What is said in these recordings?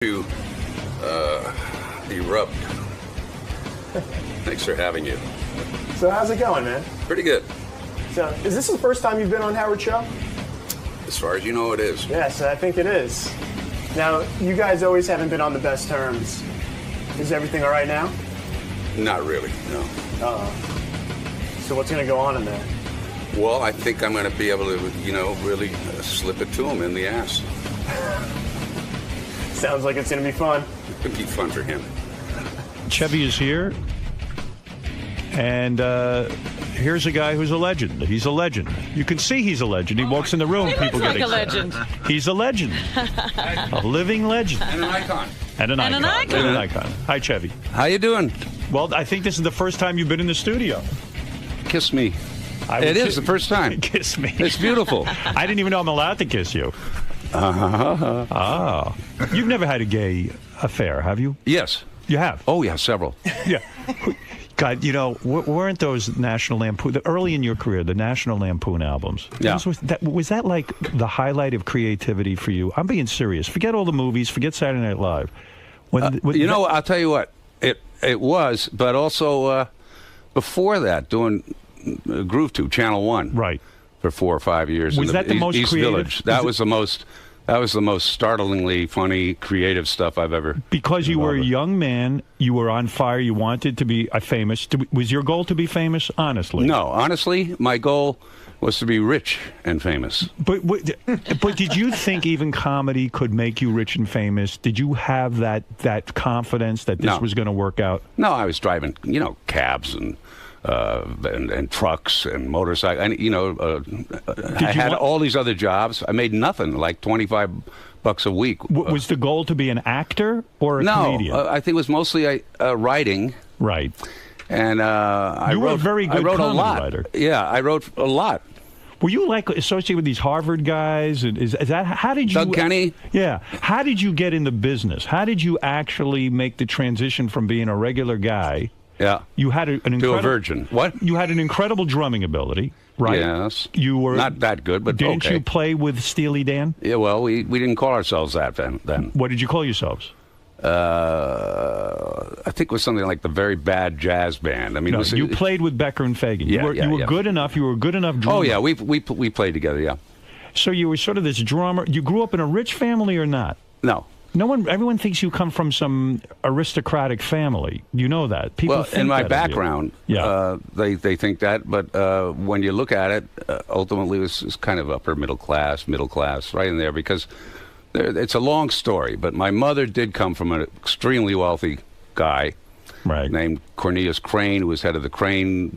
To erupt. Thanks for having you. So how's it going, man? Pretty good. So is this the first time you've been on Howard's show? As far as you know, it is. Yes, I think it is. Now, you guys always haven't been on the best terms. Is everything all right now? Not really, no. So what's going to go on in there? Well, I think I'm going to be able to, really slip it to him in the ass. Sounds like it's going to be fun. It could be fun for him. Chevy is here, and here's a guy who's a legend. He's a legend. You can see he's a legend. He walks in the room, people get excited. He looks like a legend. He's a legend. A living legend. And an icon. And an icon. Hi, Chevy. How you doing? Well, I think this is the first time you've been in the studio. Kiss me. It is the first time. Kiss me. It's beautiful. I didn't even know I'm allowed to kiss you. Oh. You've never had a gay affair, have you? Yes. You have? Oh, yeah, several. Yeah. God, weren't those National Lampoon, early in your career, the National Lampoon albums? Yeah. Was that like the highlight of creativity for you? I'm being serious. Forget all the movies. Forget Saturday Night Live. I'll tell you what. It was, but also before that, doing Groove Tube, Channel 1. Right. For 4 or 5 years. Was that the most East creative? Village. That was the most startlingly funny, creative stuff I've ever. Because you were a young man, you were on fire. You wanted to be famous. Was your goal to be famous? Honestly, no. Honestly, my goal was to be rich and famous. But did you think even comedy could make you rich and famous? Did you have that confidence that this was going to work out? No, I was driving, cabs and trucks and motorcycles. And, I had all these other jobs. I made nothing, like $25 a week. Was the goal to be an actor or a comedian? No, I think it was mostly writing. Right. And I were a very good comedy writer. Yeah, I wrote a lot. Were you associated with these Harvard guys? And is that how did you? Doug Kenny. Yeah. How did you get in the business? How did you actually make the transition from being a regular guy? Yeah. You had an incredible, to a virgin. What? You had an incredible drumming ability, right? Yes. You were not that good, but didn't you play with Steely Dan? Yeah. Well, we didn't call ourselves that then. What did you call yourselves? I think it was something like the Very Bad Jazz Band. I mean, no, you played with Becker and Fagan. Yeah, you were good enough. You were a good enough drummer. Oh yeah, we played together. Yeah. So you were sort of this drummer. You grew up in a rich family or not? No. Everyone thinks you come from some aristocratic family. You know that. People think in my that background, they think that, but when you look at it, ultimately it's kind of upper middle class, right in there, because it's a long story. But my mother did come from an extremely wealthy guy, right, named Cornelius Crane, who was head of the Crane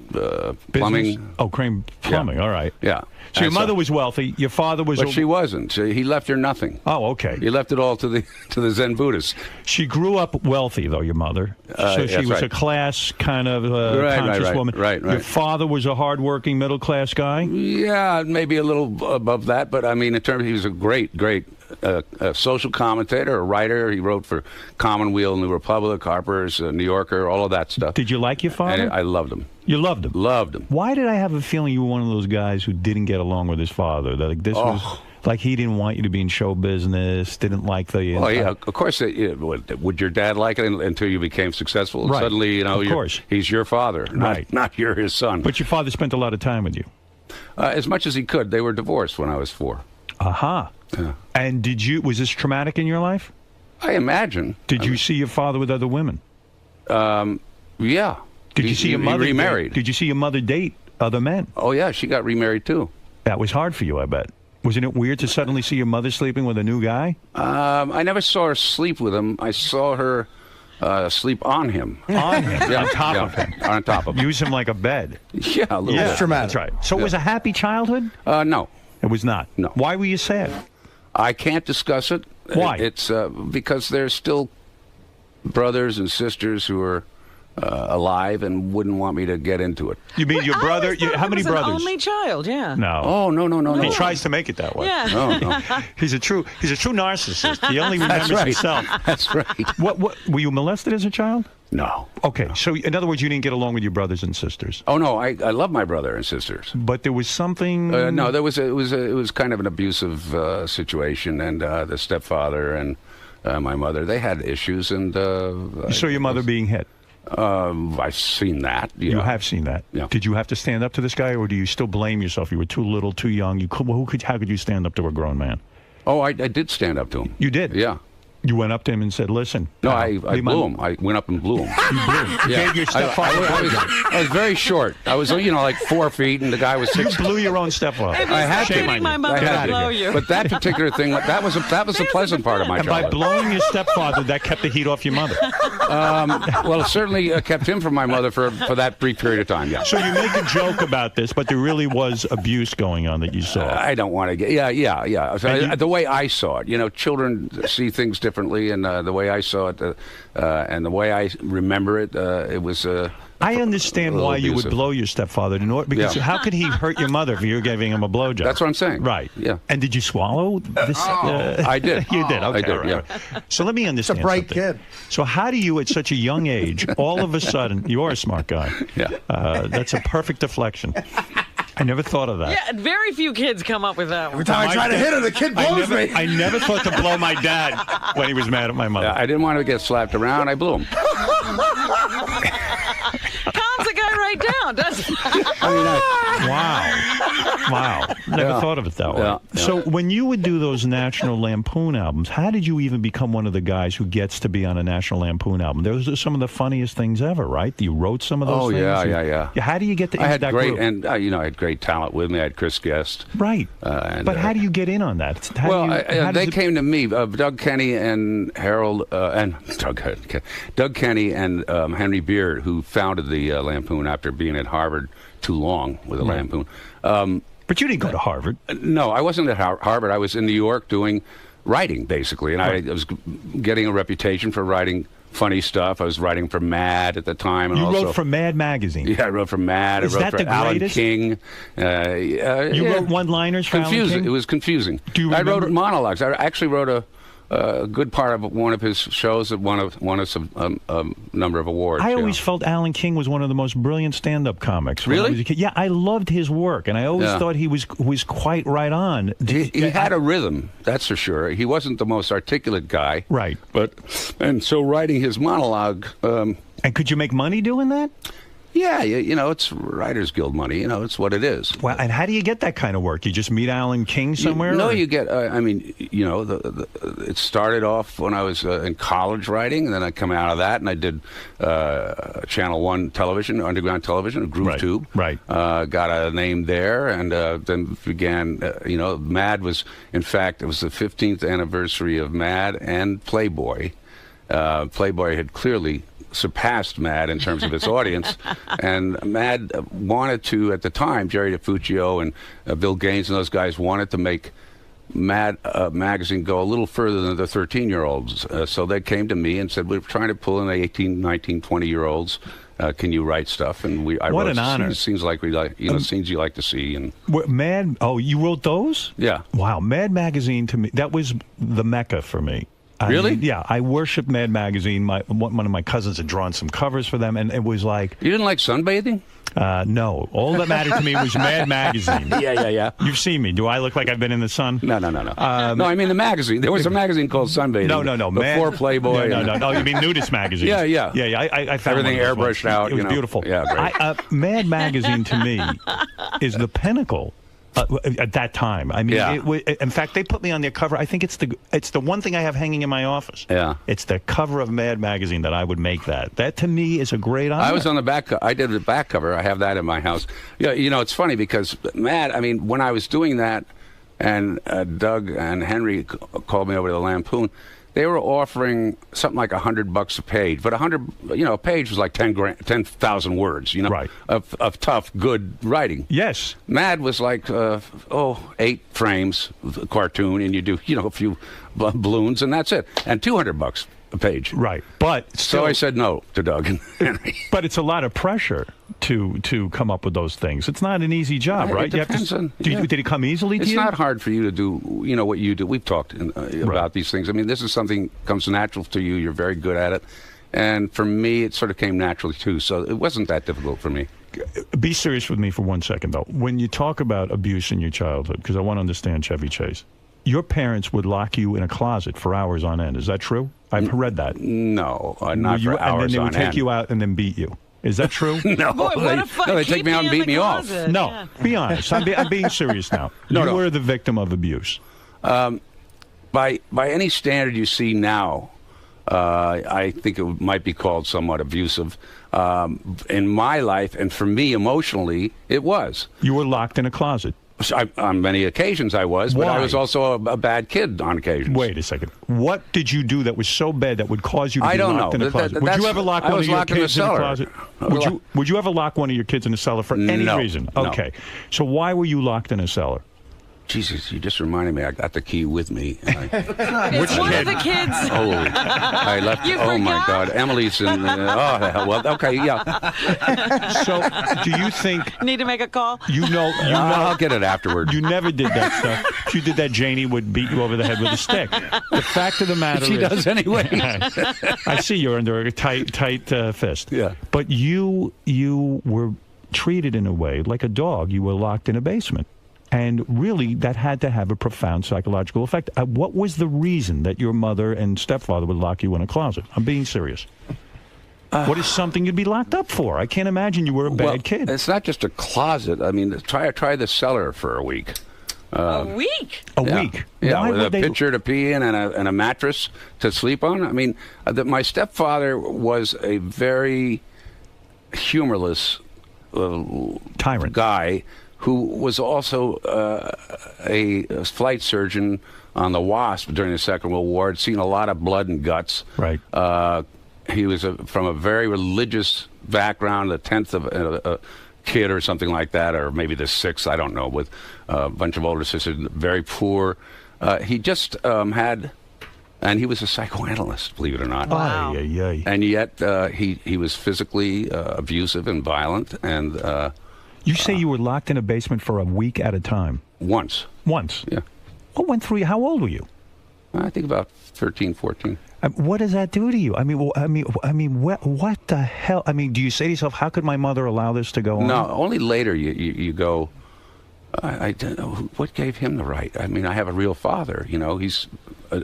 Plumbing. Oh, Crane Plumbing. Yeah. All right. Yeah. So your mother was wealthy. Your father was. But she wasn't. He left her nothing. Oh, okay. He left it all to the Zen Buddhists. She grew up wealthy, though. Your mother. So she was a class kind of conscious woman. Right. Your father was a hardworking middle class guy. Yeah, maybe a little above that, but I mean, in terms, he was a great social commentator, a writer. He wrote for Commonweal, New Republic, Harper's, New Yorker, all of that stuff. Did you like your father? And I loved him. You loved him? Loved him. Why did I have a feling you were one of those guys who didn't get along with his father? That was like he didn't want you to be in show business, didn't like the... Oh, yeah, of course. Would your dad like it until you became successful? Right. Suddenly, of course. He's your father, not you're his son. But your father spent a lot of time with you? As much as he could. They were divorced when I was 4. Aha. Yeah. And was this traumatic in your life? I imagine. Did you see your father with other women? Yeah. Did you see your mother remarried? Did you see your mother date other men? Oh yeah, she got remarried too. That was hard for you, I bet. Wasn't it weird to suddenly see your mother sleeping with a new guy? I never saw her sleep with him. I saw her sleep on him. On him? Yeah, on top of him? On top of him. Use him like a bed. Yeah, a little bit. That's traumatic. That's right. So it was a happy childhood? No. It was not? No. Why were you sad? I can't discuss it. Why? It's because there's still brothers and sisters who are alive and wouldn't want me to get into it. You mean your brother? How many brothers? An only child, yeah. No. Oh, no. He tries to make it that way. Yeah. No. He's a true narcissist. He only remembers himself. That's right. What were you molested as a child? No. Okay, so in other words, you didn't get along with your brothers and sisters. Oh no, I love my brother and sisters. But there was something. No, it was kind of an abusive situation, and the stepfather and my mother. They had issues, and You saw your mother being hit. I've seen that. Yeah. You have seen that. Yeah. Did you have to stand up to this guy, or do you still blame yourself? You were too little, too young. How could you stand up to a grown man? Oh, I did stand up to him. You did? Yeah. You went up to him and said, "Listen." No, I blew him. I went up and blew him. You blew him. You gave your stepfather. I was very short. I was, like 4 feet, and the guy was 6. You blew your own stepfather. I had to. My mother would blow you. But that particular thing, that was the pleasant part of my And childhood. by blowing your stepfather, that kept the heat off your mother. Well, it certainly kept him from my mother for that brief period of time. Yeah. So you make a joke about this, but there really was abuse going on that you saw. I don't want to get. Yeah. So, the way I saw it, children see things differently, and the way I saw it, and the way I remember it, it was. I understand why you would blow your stepfather, because how could he hurt your mother if you were giving him a blowjob? That's what I'm saying. Right. Yeah. And did you swallow this? I did. You did. Okay. I did. Right. So let me understand. It's a bright something. kid. So how do you, at such a young age, all of a sudden, you are a smart guy. Yeah. That's a perfect deflection. I never thought of that. Yeah, very few kids come up with that one. Every time I try to hit her, the kid blows me. I never thought to blow my dad when he was mad at my mother. I didn't want to get slapped around. I blew him. Calms the guy right down, doesn't he? Wow. Never thought of it that way. Yeah. So when you would do those National Lampoon albums, how did you even become one of the guys who gets to be on a National Lampoon album? Those are some of the funniest things ever, right? You wrote some of those things. Yeah. How do you get to I had that great, group? and I had great talent with me. I had Chris Guest. Right. But how do you get in on that? They came to me. Doug Kenny and Doug Kenny and Henry Beard, who founded the Lampoon after being at Harvard too long with the Lampoon. But you didn't go to Harvard. No, I wasn't at Harvard. I was in New York doing writing, basically, and I was getting a reputation for writing funny stuff. I was writing for Mad at the time. And You also, wrote for Mad Magazine. Yeah, I wrote for Mad. Is I wrote that for the Alan greatest? King. You wrote one-liners for Alan Confusing. King? It was confusing. Do you I remember? wrote monologues. I actually wrote a good part of one of his shows that won us a number of awards. I always felt Alan King was one of the most brilliant stand-up comics. When Really? I was a kid. Yeah, I loved his work, and I always thought he was quite right on. He had a rhythm, that's for sure. He wasn't the most articulate guy. Right. And so writing his monologue... and could you make money doing that? Yeah, it's Writers Guild money. It's what it is. Well, and how do you get that kind of work? You just meet Alan King somewhere? You get. It started off when I was in college writing, and then I come out of that, and I did Channel 1 television, underground television, Groove Tube. Right. Got a name there, and then began. Mad was, in fact, it was the 15th anniversary of Mad and Playboy. Playboy had clearly surpassed Mad in terms of its audience, and Mad wanted to, at the time, Jerry DiFuccio and Bill Gaines and those guys wanted to make Mad magazine go a little further than the 13-year-olds. So they came to me and said, we're trying to pull in the 18, 19, 20-year-olds. Can you write stuff? And I what wrote an honor. Scenes like we like, scenes you like to see. And Mad. Oh, you wrote those? Yeah. Wow, Mad Magazine to me, that was the mecca for me. Really? Yeah, I worshiped Mad Magazine. One of my cousins had drawn some covers for them, and it was like... You didn't like sunbathing? No. All that mattered to me was Mad Magazine. Yeah. You've seen me. Do I look like I've been in the sun? No. No, I mean the magazine. There was a magazine called Sunbathing. No. Before Playboy. No. You mean Nudist Magazine? Yeah. I found everything airbrushed out. It was beautiful. Yeah, great. Mad Magazine to me is the pinnacle. At that time, I mean, in fact, they put me on their cover. I think it's the one thing I have hanging in my office. Yeah, it's the cover of Mad Magazine that I would make that. That to me is a great honor. I was on the back. I did the back cover. I have that in my house. Yeah, it's funny because Mad. I mean, when I was doing that, and Doug and Henry called me over to the Lampoon. They were offering something like $100 a page, but a page was like 10,000 words, right. of tough, good writing. Yes. Mad was like 8 frames, cartoon, and you do a few balloons, and that's it, and $200 a page. Right, but still, so I said no to Doug and Henry. But it's a lot of pressure to come up with those things. It's not an easy job, right? It depends did it come easily to you? It's not hard for you to do, what you do. We've talked about these things. I mean, this is something comes natural to you. You're very good at it. And for me, it sort of came naturally, too. So it wasn't that difficult for me. Be serious with me for 1 second, though. When you talk about abuse in your childhood, because I want to understand Chevy Chase, your parents would lock you in a closet for hours on end. Is that true? I've read that. No, not for hours on end. And then they would take you out and then beat you. Is that true? No, Boy, what a fun. they take me out and beat me off. No, Yeah. be honest. I'm being serious now. No, you no. were the victim of abuse. By any standard you see now, I think it might be called somewhat abusive. In my life, and for me emotionally, it was. You were locked in a closet. On many occasions I was, but I Why? was also a bad kid on occasions. Wait a second. What did you do that was so bad that would cause you to I be don't locked know. in a closet? Would That's- you ever lock I one was of your locked in the kids in a cellar. closet? I was Would you ever lock one of your kids in a cellar for any No. reason? No. Okay. So why were you locked in a cellar? Jesus, you just reminded me. I got the key with me. And It's one of the kids. I left. You Oh my forgot? God, Emily's in. Oh the hell. Well, okay, yeah. So do you think Need to make a call? you know? I'll get it afterward. You never did that stuff. If you did that, Janie would beat you over the head with a stick. The fact of the matter She is, does anyway. I see you're under a tight fist. Yeah. But you were treated in a way like a dog. You were locked in a basement. And really, that had to have a profound psychological effect. What was the reason that your mother and stepfather would lock you in a closet? I'm being serious. What is something you'd be locked up for? I can't imagine you were a bad kid. It's not just a closet. I mean, try the cellar for a week. A week? A week. Yeah, Why with would a they? pitcher to pee in and a mattress to sleep on. I mean, my stepfather was a very humorless Tyrant guy who was also a flight surgeon on the Wasp during the Second World War. Had seen a lot of blood and guts. Right. He was from a very religious background, the 10th of a kid or something like that, or maybe the 6th, I don't know, with a bunch of older sisters, very poor. He just had, and he was a psychoanalyst, believe it or not. Wow. Ay, ay, ay. And yet he was physically abusive and violent, and You say you were locked in a basement for a week at a time. once. Once. Yeah. What went through you? How old were you? I think about 13, 14. What does that do to you? I mean, what the hell? I mean, do you say to yourself, how could my mother allow this to go on? No, only later you go, I don't know, what gave him the right? I mean, I have a real father, you know, he's,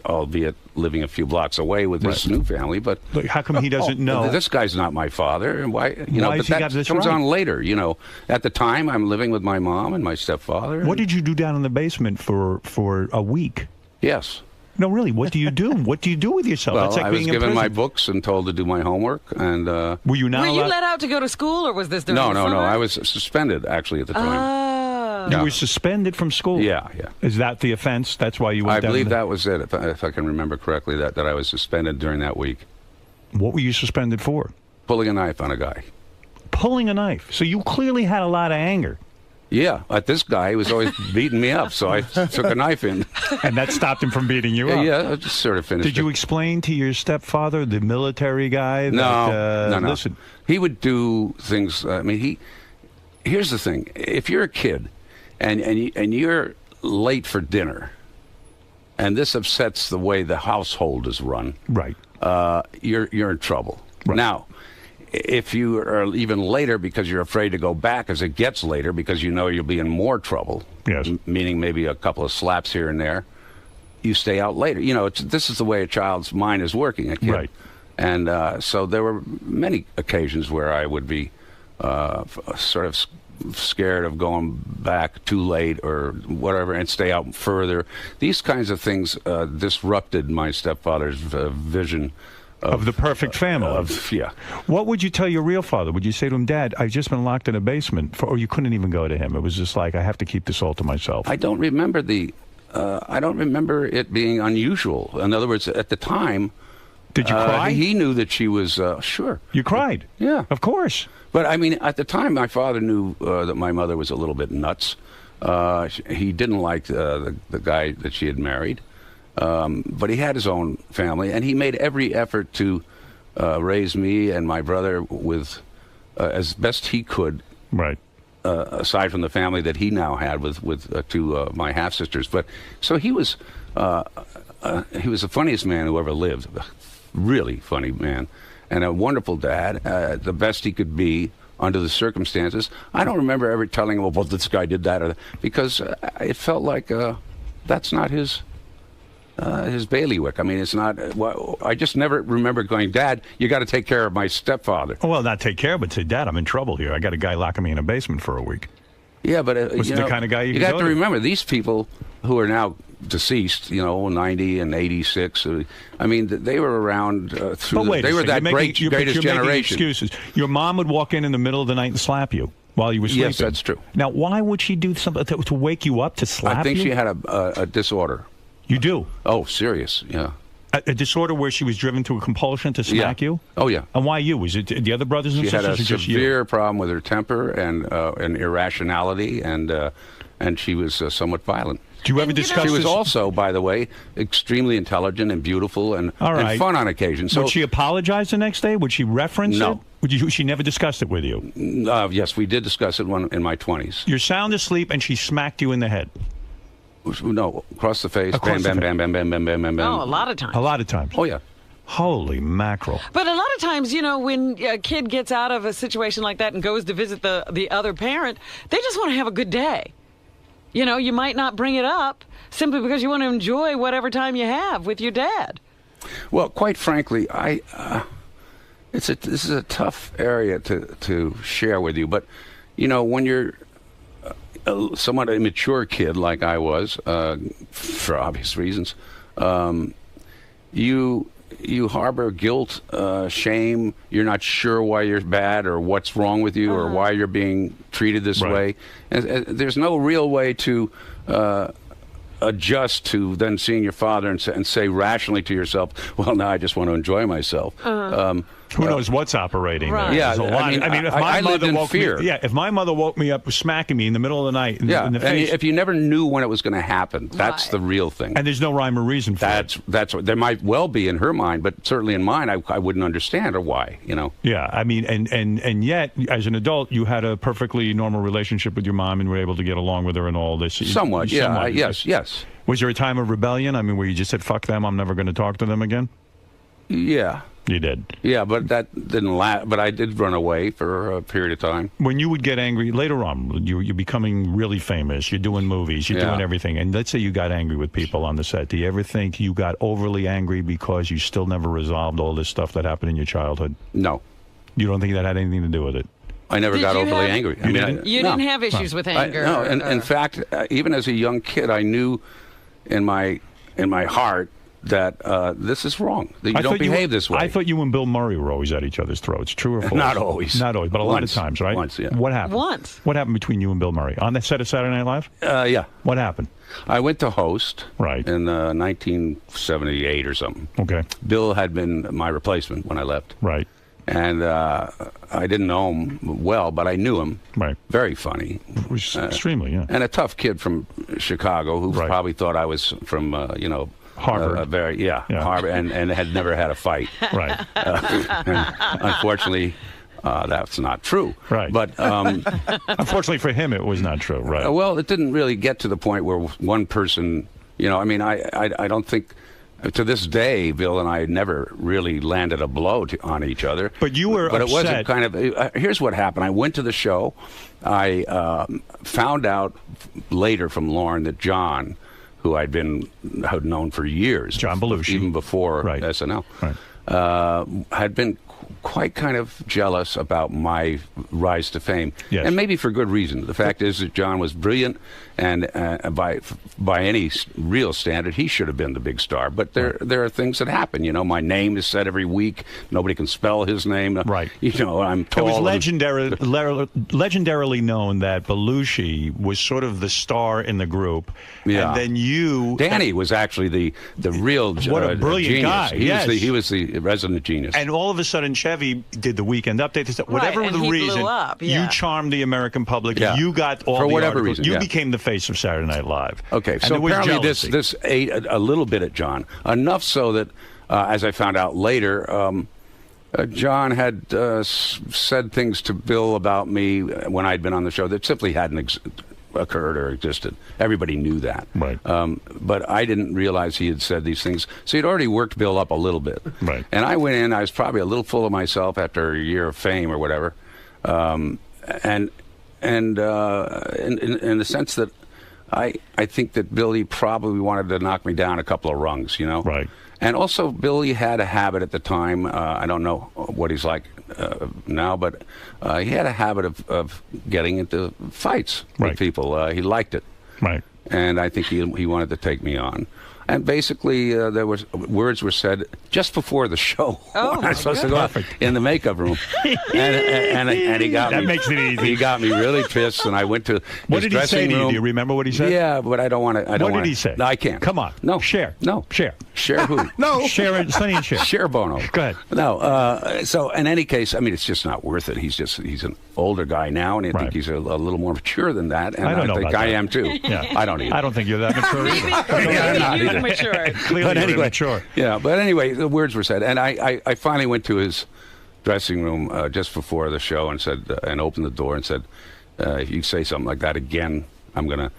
albeit living a few blocks away with his new family, but... Look, how come he doesn't know? This guy's not my father, and why, you know, Why but has he that got this comes right? on later, you know. At the time, I'm living with my mom and my stepfather. What did you do down in the basement for a week? Yes. No, really, what do you do? What do you do with yourself? Well, That's like I was being in given my prison. books and told to do my homework, and... Were you not Were you allowed? let out to go to school, or was this during No, the no, summer? no, I was suspended, actually, at the time. Oh. You were suspended from school. Yeah, yeah. Is that the offense? That's why you went I down believe there? that was it, if I can remember correctly, that I was suspended during that week. What were you suspended for? Pulling a knife on a guy. Pulling a knife. So you clearly had a lot of anger. Yeah, at this guy, he was always beating me up, so I took a knife in. And that stopped him from beating you up. Yeah, I just sort of finished Did you it. explain to your stepfather, the military guy, that, No. listen, He would do things, I mean, here's the thing. If you're a kid and you're late for dinner, and this upsets the way the household is run, right. you're in trouble. Right. Now, if you are even later because you're afraid to go back as it gets later because you know you'll be in more trouble, Yes. meaning maybe a couple of slaps here and there, you stay out later. You know, this is the way a child's mind is working, a kid. Right. And so there were many occasions where I would be sort of scared of going back too late or whatever and stay out further. These kinds of things disrupted my stepfather's vision Of the perfect family. Yeah. What would you tell your real father? Would you say to him, Dad, I've just been locked in a basement, or you couldn't even go to him? It was just like, I have to keep this all to myself. I don't remember I don't remember it being unusual. In other words, at the time, Did you cry? he knew that she was sure. You cried? Yeah. Of course. But I mean, at the time, my father knew that my mother was a little bit nuts. He didn't like the guy that she had married, but he had his own family, and he made every effort to raise me and my brother with as best he could. Right. Aside from the family that he now had with two my half sisters, but so he was the funniest man who ever lived, really funny man, and a wonderful dad, the best he could be under the circumstances. I don't remember ever telling him, well, this guy did that, or that, because it felt like that's not his his bailiwick. I mean, it's not. Well, I just never remember going, Dad, you got to take care of my stepfather. Well, not take care, but say, Dad, I'm in trouble here. I got a guy locking me in a basement for a week. Yeah, but Was it the kind of guy you have go to to? remember these people who are now deceased, 90 and 86. I mean, they were around through. But wait, They were that greatest you're generation. Making excuses. Your mom would walk in the middle of the night and slap you while you were sleeping. Yes, that's true. Now, why would she do something to wake you up to slap you? I think she had a disorder. You do? Oh, serious? Yeah. A disorder where she was driven to a compulsion to smack you? Oh, yeah. And why you? Was it the other brothers and She sisters? had a or just severe you? problem with her temper and irrationality, and she was somewhat violent. Do you ever And, you know- discuss She was this? also, by the way, extremely intelligent and beautiful and, All right. and fun on occasion. So Would she apologize the next day? Would she reference No. it? She never discussed it with you? yes, we did discuss it in my 20s. You're sound asleep and she smacked you in the head. No, across the face. Across the bam, face. bam, bam, bam, bam, bam, bam, bam. Oh, a lot of times. A lot of times. Oh, yeah. Holy mackerel. But a lot of times, when a kid gets out of a situation like that and goes to visit the other parent, they just want to have a good day. You might not bring it up simply because you want to enjoy whatever time you have with your dad. Well, quite frankly, this is a tough area to share with you. But, when you're a somewhat immature kid like I was, for obvious reasons, you harbor guilt, shame. You're not sure why you're bad or what's wrong with you or why you're being treated this Right. way. And there's no real way to adjust to then seeing your father and say rationally to yourself, well, now I just want to enjoy myself. Who knows what's operating Right. there? Yeah, There's a lot. I mean, if I my lived mother in woke fear. me, if my mother woke me up smacking me in the middle of the night in the and face, if you never knew when it was going to happen, that's Right. the real thing. and there's no rhyme or reason for it. That's what there might well be in her mind, but certainly in mine, I wouldn't understand or why. Yeah, I mean, and yet, as an adult, you had a perfectly normal relationship with your mom and were able to get along with her and all this. Somewhat, yeah, yes. Was there a time of rebellion? I mean, where you just said, fuck them, I'm never going to talk to them again? Yeah. You did. Yeah, but that didn't last. But I did run away for a period of time. When you would get angry, later on, you're becoming really famous, you're doing movies, you're Yeah. doing everything, and let's say you got angry with people on the set. Do you ever think you got overly angry because you still never resolved all this stuff that happened in your childhood? No, You don't think that had anything to do with it? I never Did got you overly have- angry. You no. didn't have issues with anger. No, or- in fact, even as a young kid, I knew in my heart that this is wrong. That you don't behave this way. I thought you and Bill Murray were always at each other's throats. True or false? Not always. Not always, but a lot of Once. times, right? Once, yeah. What happened? Once. What happened between you and Bill Murray? On the set of Saturday Night Live? Yeah. What happened? I went to host Right. in 1978 or something. Okay. Bill had been my replacement when I left. Right. And I didn't know him well, but I knew him. Right. Very funny. Extremely, yeah. And a tough kid from Chicago who Right. probably thought I was from, Harvard. Yeah. Harvard, and had never had a fight. Right. And unfortunately, that's not true. Right. But, Unfortunately for him, it was not true. Right. well, it didn't really get to the point where one person, I don't think. To this day, Bill and I never really landed a blow on each other. But you were But it upset. wasn't kind of. Here's what happened. I went to the show. I found out later from Lauren that John, who had known for years, John Belushi. even before Right. SNL, Right. had been quite kind of jealous about my rise to fame, Yes. and maybe for good reason. The fact is that John was brilliant, and by any real standard, he should have been the big star. But there are things that happen. My name is said every week. Nobody can spell his name. Right. I'm It tall. was and- legendarily known that Belushi was sort of the star in the group. Yeah. And then you... Danny was actually the real What a brilliant genius. guy, yes. He was the resident genius. And all of a sudden, Chevy did the Weekend Update. They said, Right, whatever and the he blew reason, up, yeah. you charmed the American public. Yeah. You got all For the whatever articles. reason, You yeah. became the face of Saturday Night Live. Okay, And so there was apparently jealousy. this ate a little bit at John, enough so that, as I found out later, John had said things to Bill about me when I'd been on the show that simply hadn't occurred or existed. Everybody knew that. Right. But I didn't realize he had said these things. So he'd already worked Bill up a little bit. Right. And I went in, I was probably a little full of myself after a year of fame or whatever. And in the sense that I think that Billy probably wanted to knock me down a couple of rungs, you know? Right. And also, Billy had a habit at the time. I don't know what he's like now, but he had a habit of getting into fights Right. with people. He liked it. Right. And I think he wanted to take me on. And basically, words were said just before the show. Oh, when I was supposed to go in the makeup room, and he got That me. makes it easy. He got me really pissed, and I went to What his did he say dressing to you? room. Do you remember what he said? Yeah, but I don't want to. What did he say? No, I can't. Come on. No. Share. No. Share. Share who? No. Share it. Sonny and share. Share Bono. Go ahead. No. So in any case, I mean, it's just not worth it. He's an older guy now, and I Right. think he's a little more mature than that. And I don't know think about I that. am too. Yeah. I don't either. I don't think you're that mature either. Clearly not you've either. matured. Clearly But you're anyway, immature. yeah. But anyway, the words were said, and I finally went to his dressing room just before the show and said, and opened the door and said, if you say something like that again, I'm gonna.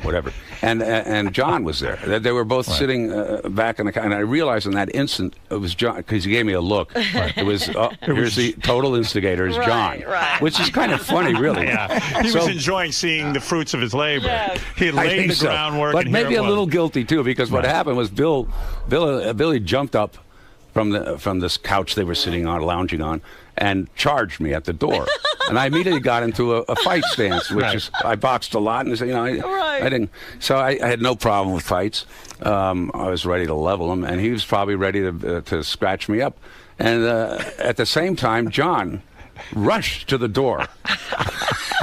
Whatever. And John was there. They were both sitting back in the car. And I realized in that instant it was John, because he gave me a look. It was, here's the total instigator is John. Right. Which is kind of funny, really. Yeah. He was enjoying seeing the fruits of his labor. Yes. He I laid think the so. groundwork. But and here maybe it a was. little guilty, too, because what happened was Billy jumped up from this couch they were sitting on, lounging on, and charged me at the door. And I immediately got into a fight stance, which is, I boxed a lot, and I didn't. So I had no problem with fights. I was ready to level him, and he was probably ready to scratch me up. And at the same time, John rushed to the door.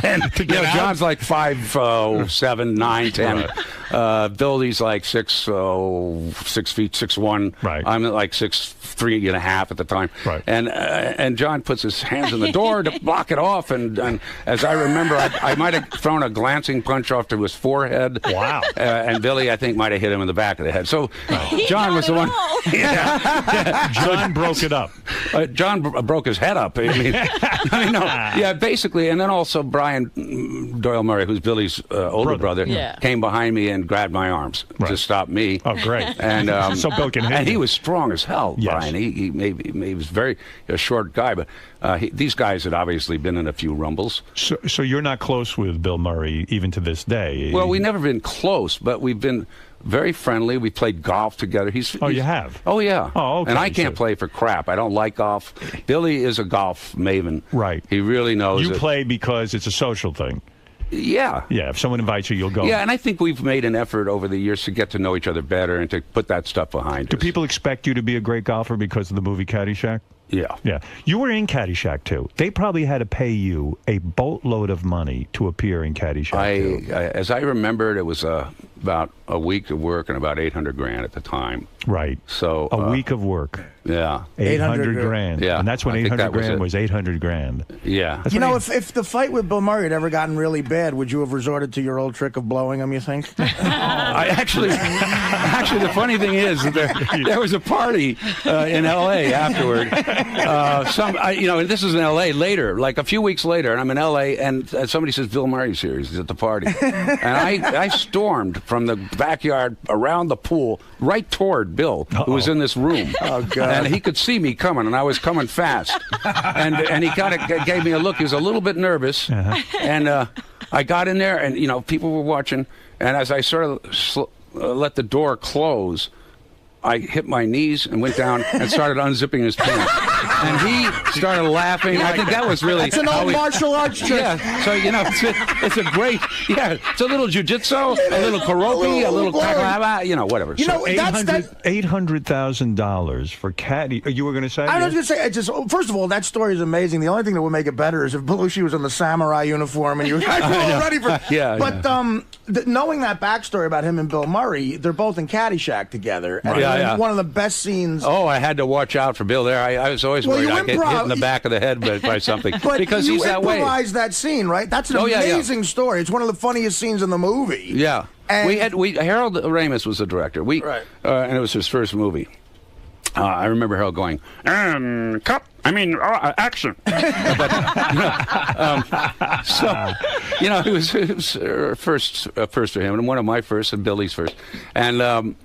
And John's like 5'7", 9, 10. Billy's like 6 feet 6'1". Right. I'm like 6'3" and a half at the time. Right. And John puts his hands on the door to block it off. And as I remember, I might have thrown a glancing punch off to his forehead. Wow. And Billy, I think, might have hit him in the back of the head. So John was the one. John broke it up. John broke his head up. No. Yeah, basically. And then also Brian Doyle Murray, who's Billy's older brother, Yeah. came behind me and grabbed my arms to stop me. Oh, great. And So Bill can hit and he you. was strong as hell, Yes. Brian. He was a short guy, but these guys had obviously been in a few rumbles. So you're not close with Bill Murray even to this day. Well, we've never been close, but we've been very friendly. We played golf together. You have? Oh, yeah. Oh, okay. And I can't So- play for crap. I don't like golf. Billy is a golf maven. Right. He really knows You it. play because it's a social thing. Yeah. Yeah, if someone invites you, you'll go. Yeah, and I think we've made an effort over the years to get to know each other better and to put that stuff behind Do us. people expect you to be a great golfer because of the movie Caddyshack? Yeah. Yeah. You were in Caddyshack, too. They probably had to pay you a boatload of money to appear in Caddyshack, too. As I remembered, it was about a week of work and about $800,000 at the time. Right. So A week of work. Yeah. 800 grand. Yeah. And that's when I think 800 that was grand it. was 800 grand. Yeah. That's You when know, he- if the fight with Bill Murray had ever gotten really bad, would you have resorted to your old trick of blowing him, you think? I actually, the funny thing is that there was a party in L.A. afterward. And this is in L.A. later, like a few weeks later, and I'm in L.A. and somebody says Bill Murray's here. He's at the party, and I stormed from the backyard around the pool right toward Bill, who was in this room. Oh, God. And he could see me coming, and I was coming fast, and he kind of gave me a look. He was a little bit nervous, and I got in there, and people were watching, and as I sort of let the door close, I hit my knees and went down and started unzipping his pants. And he started laughing. I think that was really... It's an old martial arts trick. Yeah, so, it's a great... Yeah, it's a little jiu-jitsu, a little karoke, a little... whatever. You know, that's... $800,000 for Caddy. You were going to say? I was going to say, first of all, that story is amazing. The only thing that would make it better is if Belushi was in the samurai uniform and you were all ready for... Yeah, But knowing that backstory about him and Bill Murray, they're both in Caddyshack together. And one of the best scenes... Oh, I had to watch out for Bill there. I was always worried I'd get hit in the back of the head by something. But because he's that way. you improvised that scene, right? That's an amazing story. It's one of the funniest scenes in the movie. Yeah. And Harold Ramis was the director. And it was his first movie. I remember Harold going, cut. Action. It was first for him, and one of my first, and Billy's first. And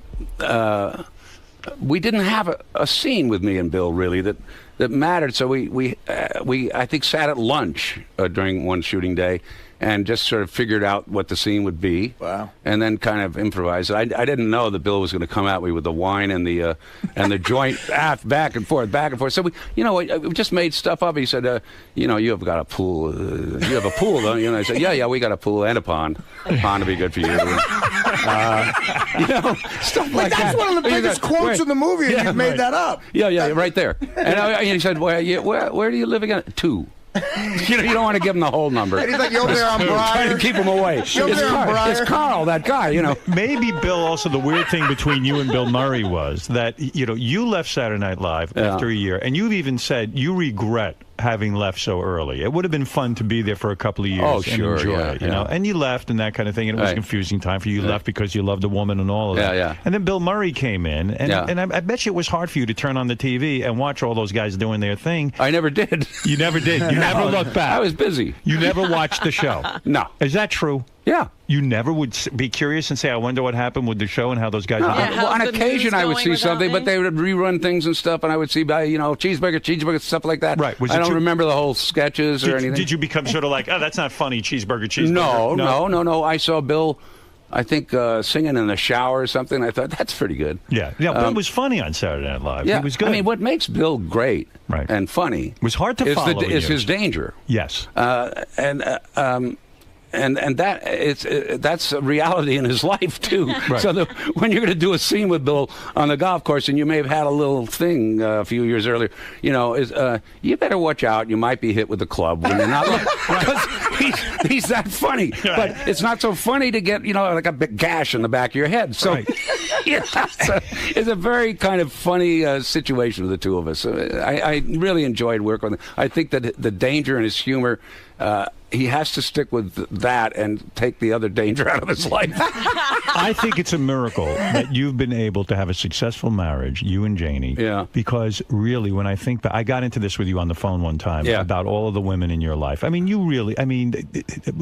we didn't have a scene with me and Bill, really, that mattered. So we I think, sat at lunch during one shooting day, and just sort of figured out what the scene would be. Wow. And then kind of improvised. I didn't know that Bill was going to come at me with the wine and the joint back and forth. So we just made stuff up. He said, you have got a pool. You have a pool, don't you? And I said, yeah, we got a pool and a pond. Pond would be good for you. Stuff like that. That's one of the biggest quotes in the movie, and you made that up. Yeah, right there. And he said, where do you live again? 2. You don't want to give him the whole number. And he's like, you're there on Trying to Briar. keep him away. It's Carl, that guy, Maybe, Bill, also the weird thing between you and Bill Murray was that, you left Saturday Night Live after a year, and you've even said you regret having left so early. It would have been fun to be there for a couple of years and enjoy it, you know. And you left and that kind of thing, and it was a confusing time for you. You left because you loved a woman and all of that. Yeah. And then Bill Murray came in, and I bet you it was hard for you to turn on the TV and watch all those guys doing their thing. I never did. You never did. You never looked back. I was busy. You never watched the show. No. Is that true? Yeah. You never would be curious and say, I wonder what happened with the show and how those guys... On occasion I would see something, but they would rerun things and stuff, and I would see, cheeseburger, stuff like that. Right. I don't remember the whole sketches or anything. Did you become sort of like, oh, that's not funny, cheeseburger? No. I saw Bill, I think, singing in the shower or something. I thought, that's pretty good. Yeah. Bill was funny on Saturday Night Live. Yeah. He was good. I mean, what makes Bill great and funny was hard to follow is his danger. Yes. And that's a reality in his life too. Right. So when you're going to do a scene with Bill on the golf course, and you may have had a little thing a few years earlier, you better watch out. You might be hit with the club when you're not. Because he's that funny, but it's not so funny to get like a big gash in the back of your head. So it's a very kind of funny situation with the two of us. I really enjoyed working with him. I think that the danger in his humor. He has to stick with that and take the other danger out of his life. I think it's a miracle that you've been able to have a successful marriage, you and Janie. Yeah. Because really, when I think back, I got into this with you on the phone one time about all of the women in your life. I mean,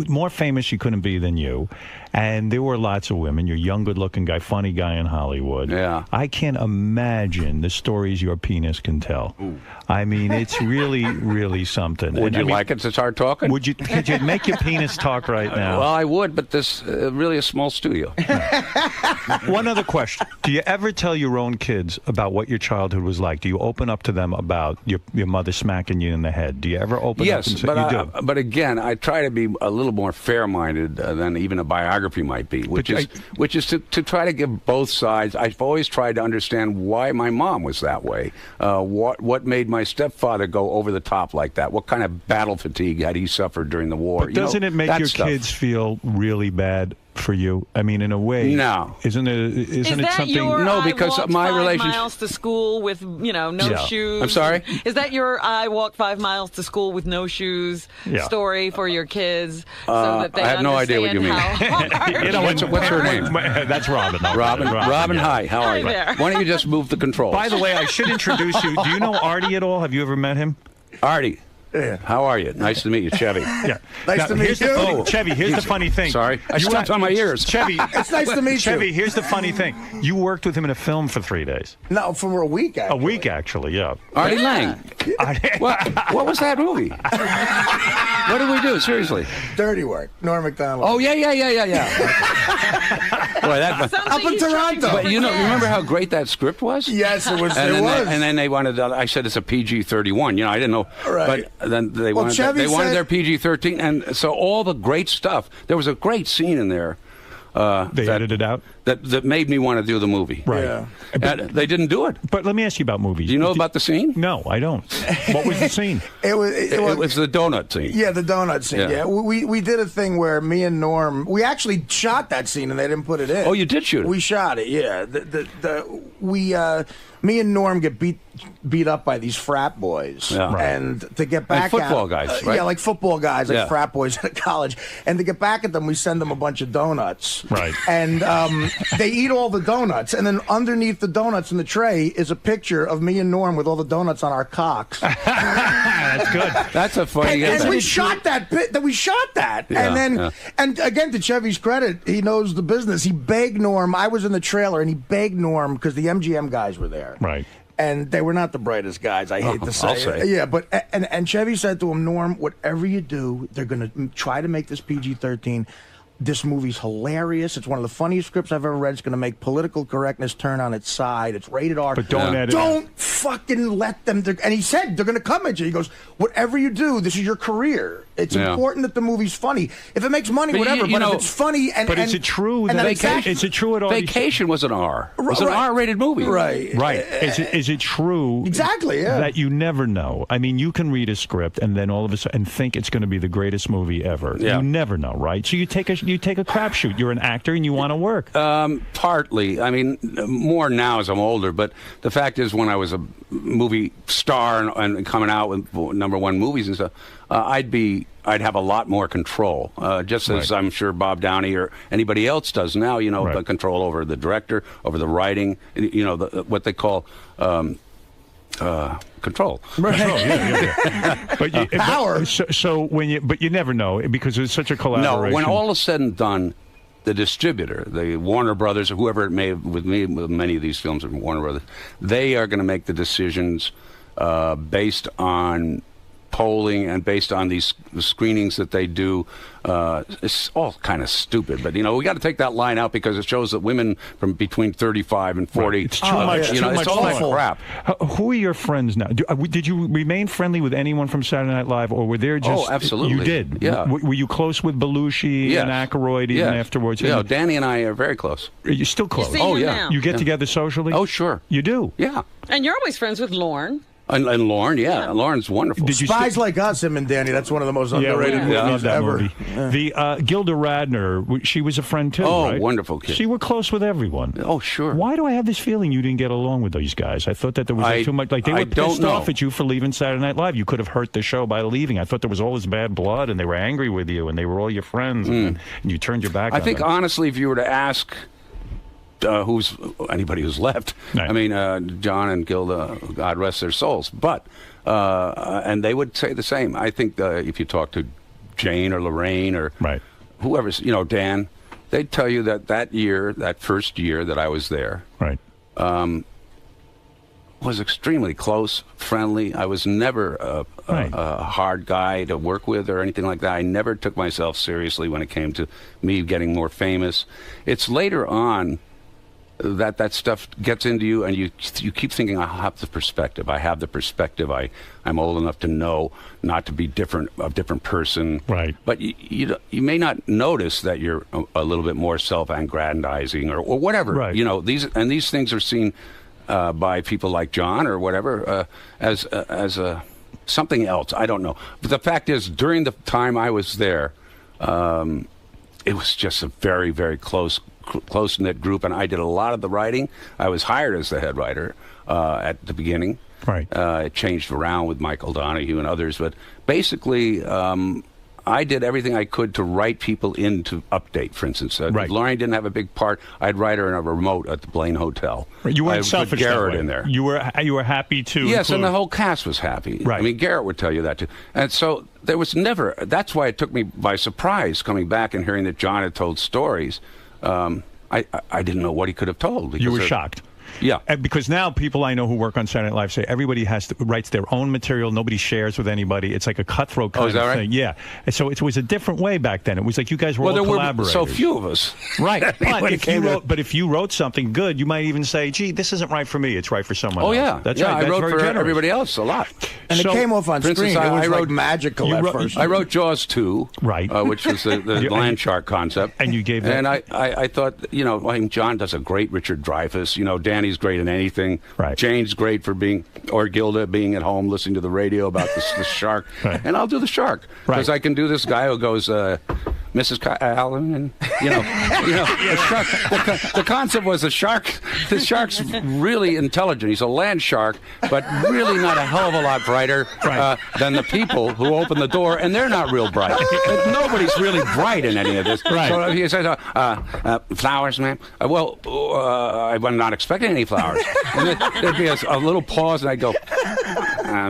more famous you couldn't be than you. And there were lots of women. You're a young, good-looking guy, funny guy in Hollywood. Yeah. I can't imagine the stories your penis can tell. Ooh. I mean, it's really, really something. Would you like it to start talking? Could you make your penis talk right now? Well, I would, but this really a small studio. One other question. Do you ever tell your own kids about what your childhood was like? Do you open up to them about your mother smacking you in the head? Do you ever open up and say you do? But again, I try to be a little more fair-minded than even a biography might be, which is to try to give both sides. I've always tried to understand why my mom was that way. What made my stepfather go over the top like that? What kind of battle fatigue had he suffered during the war? But doesn't it make your kids feel really bad for you? I mean, in a way. No. Isn't it something? No, because my relationship. 5 miles to school with no shoes. I'm sorry. Is that your I walked 5 miles to school with no shoes story for your kids so that they I have no idea what you mean. What's her name? That's Robin. Robin, hi. How are you? There. Why don't you just move the controls? By the way, I should introduce you. Do you know Artie at all? Have you ever met him? Artie. Yeah. How are you? Nice to meet you, Chevy. Yeah. Nice to meet you. Chevy, here's the funny thing. Sorry. I stepped on my ears. Chevy. It's nice to meet you. Chevy, here's the funny thing. You worked with him in a film for 3 days. No, for a week, actually. A week, actually, yeah. Artie Lang. What was that movie? What did we do? Seriously. Dirty Work. Norm Macdonald. Oh, yeah. Boy, up in Toronto. But you remember how great that script was? Yes, it was. And then they wanted. I said it's a PG-31. I didn't know. Right. But then they wanted their PG-13, and so all the great stuff. There was a great scene in there. They edited out? That made me want to do the movie. Right. Yeah. They didn't do it. But let me ask you about movies. Do you know about the scene? No, I don't. What was the scene? It was the donut scene. Yeah, the donut scene. Yeah. We did a thing where me and Norm, we actually shot that scene and they didn't put it in. Oh, you did shoot it? We shot it, yeah. Me and Norm get beat up by these frat boys. Yeah. Right. And to get back like football guys, right? Yeah, like football guys, like frat boys at college. And to get back at them, we send them a bunch of donuts. Right. And they eat all the donuts. And then underneath the donuts in the tray is a picture of me and Norm with all the donuts on our cocks. That's good. That's a funny. And we shot that. Yeah, and then, and again, to Chevy's credit, he knows the business. He begged Norm. I was in the trailer, and he begged Norm because the MGM guys were there. Right. and they were not the brightest guys. I hate to say, I'll say. Yeah, but and Chevy said to him, Norm, whatever you do, they're going to try to make this PG-13. This movie's hilarious. It's one of the funniest scripts I've ever read. It's going to make political correctness turn on its side. It's rated R. But don't edit it. Don't fucking let them. And he said they're going to come at you. He goes, whatever you do, this is your career. It's important that the movie's funny. If it makes money, whatever. But if it's funny and is it true that is it true at all? Vacation was an R. It was an R-rated movie. Right. Right. Is it true? Exactly. Yeah. That you never know. I mean, you can read a script and then all of a sudden think it's going to be the greatest movie ever. Yeah. You never know, right? So you take a crapshoot. You're an actor and you want to work. Partly. I mean, more now as I'm older. But the fact is, when I was a movie star and coming out with #1 movies and stuff, I'd have a lot more control, just as I'm sure Bob Downey or anybody else does now. You know, the control over the director, over the writing. You know, what they call control. But power. But you never know because it's such a collaboration. No, when all is said and done, the distributor, the Warner Brothers, or whoever it may have, with many of these films are Warner Brothers, they are going to make the decisions based on polling and based on these screenings that they do. It's all kind of stupid, but you know, we got to take that line out because it shows that women from between 35 and 40, it's too much. You know, it's all that crap. Who are your friends now? Did you remain friendly with anyone from Saturday Night Live, or were there just? Oh, absolutely. You did. Yeah. Were you close with Belushi and Aykroyd even afterwards? Yeah, Danny and I are very close. Are you still close? You see him now. You get together socially? Oh, sure. You do. Yeah. And you're always friends with Lorne. And Lorne, Lorne's wonderful. Did you Spies Like Us, him and Danny. That's one of the most underrated movies ever. Movie. The Gilda Radner, she was a friend too. Oh, right? wonderful kid. She were close with everyone. Oh, sure. Why do I have this feeling you didn't get along with these guys? I thought that there was too much. Like they were pissed off at you for leaving Saturday Night Live. You could have hurt the show by leaving. I thought there was all this bad blood, and they were angry with you, and they were all your friends, and you turned your back. I think honestly, if you were to ask. Anybody who's left? Right. I mean, John and Gilda, God rest their souls. But and they would say the same. I think if you talk to Jane or Lorraine or whoever's, Dan, they'd tell you that first year that I was there, was extremely close, friendly. I was never a hard guy to work with or anything like that. I never took myself seriously when it came to me getting more famous. It's later on that stuff gets into you, and you keep thinking, I have the perspective. I'm old enough to know not to be a different person. Right. But you may not notice that you're a little bit more self-aggrandizing or whatever. Right. These things are seen by people like John or whatever as something else. I don't know. But the fact is, during the time I was there, it was just a very, very close-knit group, and I did a lot of the writing. I was hired as the head writer at the beginning. Right. It changed around with Michael Donahue and others, but basically I did everything I could to write people into Update, for instance. If Lorraine didn't have a big part, I'd write her in a remote at the Blaine Hotel. You weren't selfish that Garrett way. in there. You were happy to Yes, include... and the whole cast was happy. Right. I mean, Garrett would tell you that too. And so there was never... That's why it took me by surprise coming back and hearing that John had told stories. I didn't know what he could have told. You were shocked. Yeah. Because now people I know who work on Saturday Night Live say everybody writes their own material. Nobody shares with anybody. It's like a cutthroat kind of thing. Yeah. And so it was a different way back then. It was like you guys were all collaborators. There were so few of us. Right. But if you wrote something good, you might even say, gee, this isn't right for me. It's right for someone else. Oh, yeah. That's right. I That's wrote for generous. everybody else a lot. And it came off on screen. I wrote magical at first. I wrote Jaws 2. Right. Which was the land shark concept. And you gave that. And I thought, John does a great Richard Dreyfuss. Danny's great in anything. Right. Jane's great for Gilda being at home listening to the radio about the shark. Right. And I'll do the shark. Because I can do this guy who goes, Mrs. Allen, and the shark. The concept was the shark's really intelligent. He's a land shark, but really not a hell of a lot brighter than the people who open the door, and they're not real bright. Nobody's really bright in any of this. Right. So he says, flowers, ma'am? I'm not expecting any flowers. And there'd be a little pause, and I'd go,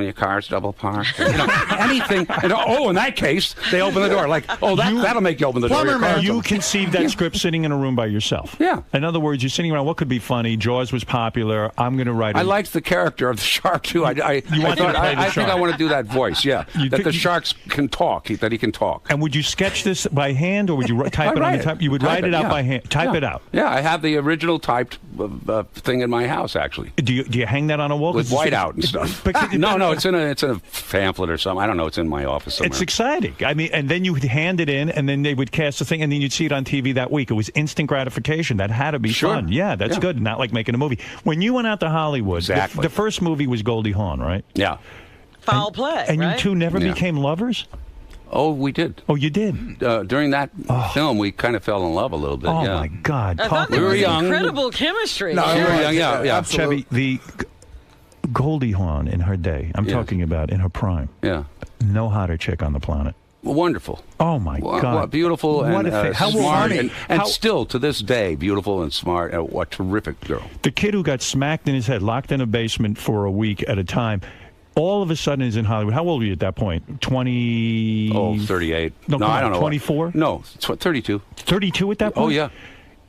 your car's double parked. Anything. And, in that case, they open the door. Like, that'll make you open the door. You conceived that script sitting in a room by yourself. Yeah. In other words, you're sitting around, what could be funny? Jaws was popular. I'm going to write it. I liked the character of the shark, too. I think I want to do that voice, yeah. The sharks can talk, that he can talk. And would you sketch this by hand, or would you type it on the type? You would write it out by hand. Type it out. Yeah, I have the original typed thing in my house, actually. Do you hang that on a wall? With white out and stuff. No, it's in a pamphlet or something. I don't know. It's in my office somewhere. It's exciting. I mean, and then you would hand it in, and then they would cast the thing, and then you'd see it on TV that week. It was instant gratification. That had to be fun. Yeah, that's good. Not like making a movie. When you went out to Hollywood, the first movie was Goldie Hawn, right? Yeah. Foul play. And right? you two never became lovers? Oh, we did. Oh, you did? During that film, we kind of fell in love a little bit. Oh, my God. I thought there was incredible chemistry. No, we were young, yeah. Chevy, the Goldie Hawn in her day, I'm talking about in her prime. Yeah. No hotter chick on the planet. Wonderful. Oh, my God. Beautiful and smart. And still, to this day, beautiful and smart. What a terrific girl. The kid who got smacked in his head, locked in a basement for a week at a time, all of a sudden is in Hollywood. How old were you at that point? 20... Oh, 38. No, I don't know. 24? No, 32. 32 at that point? Oh, yeah.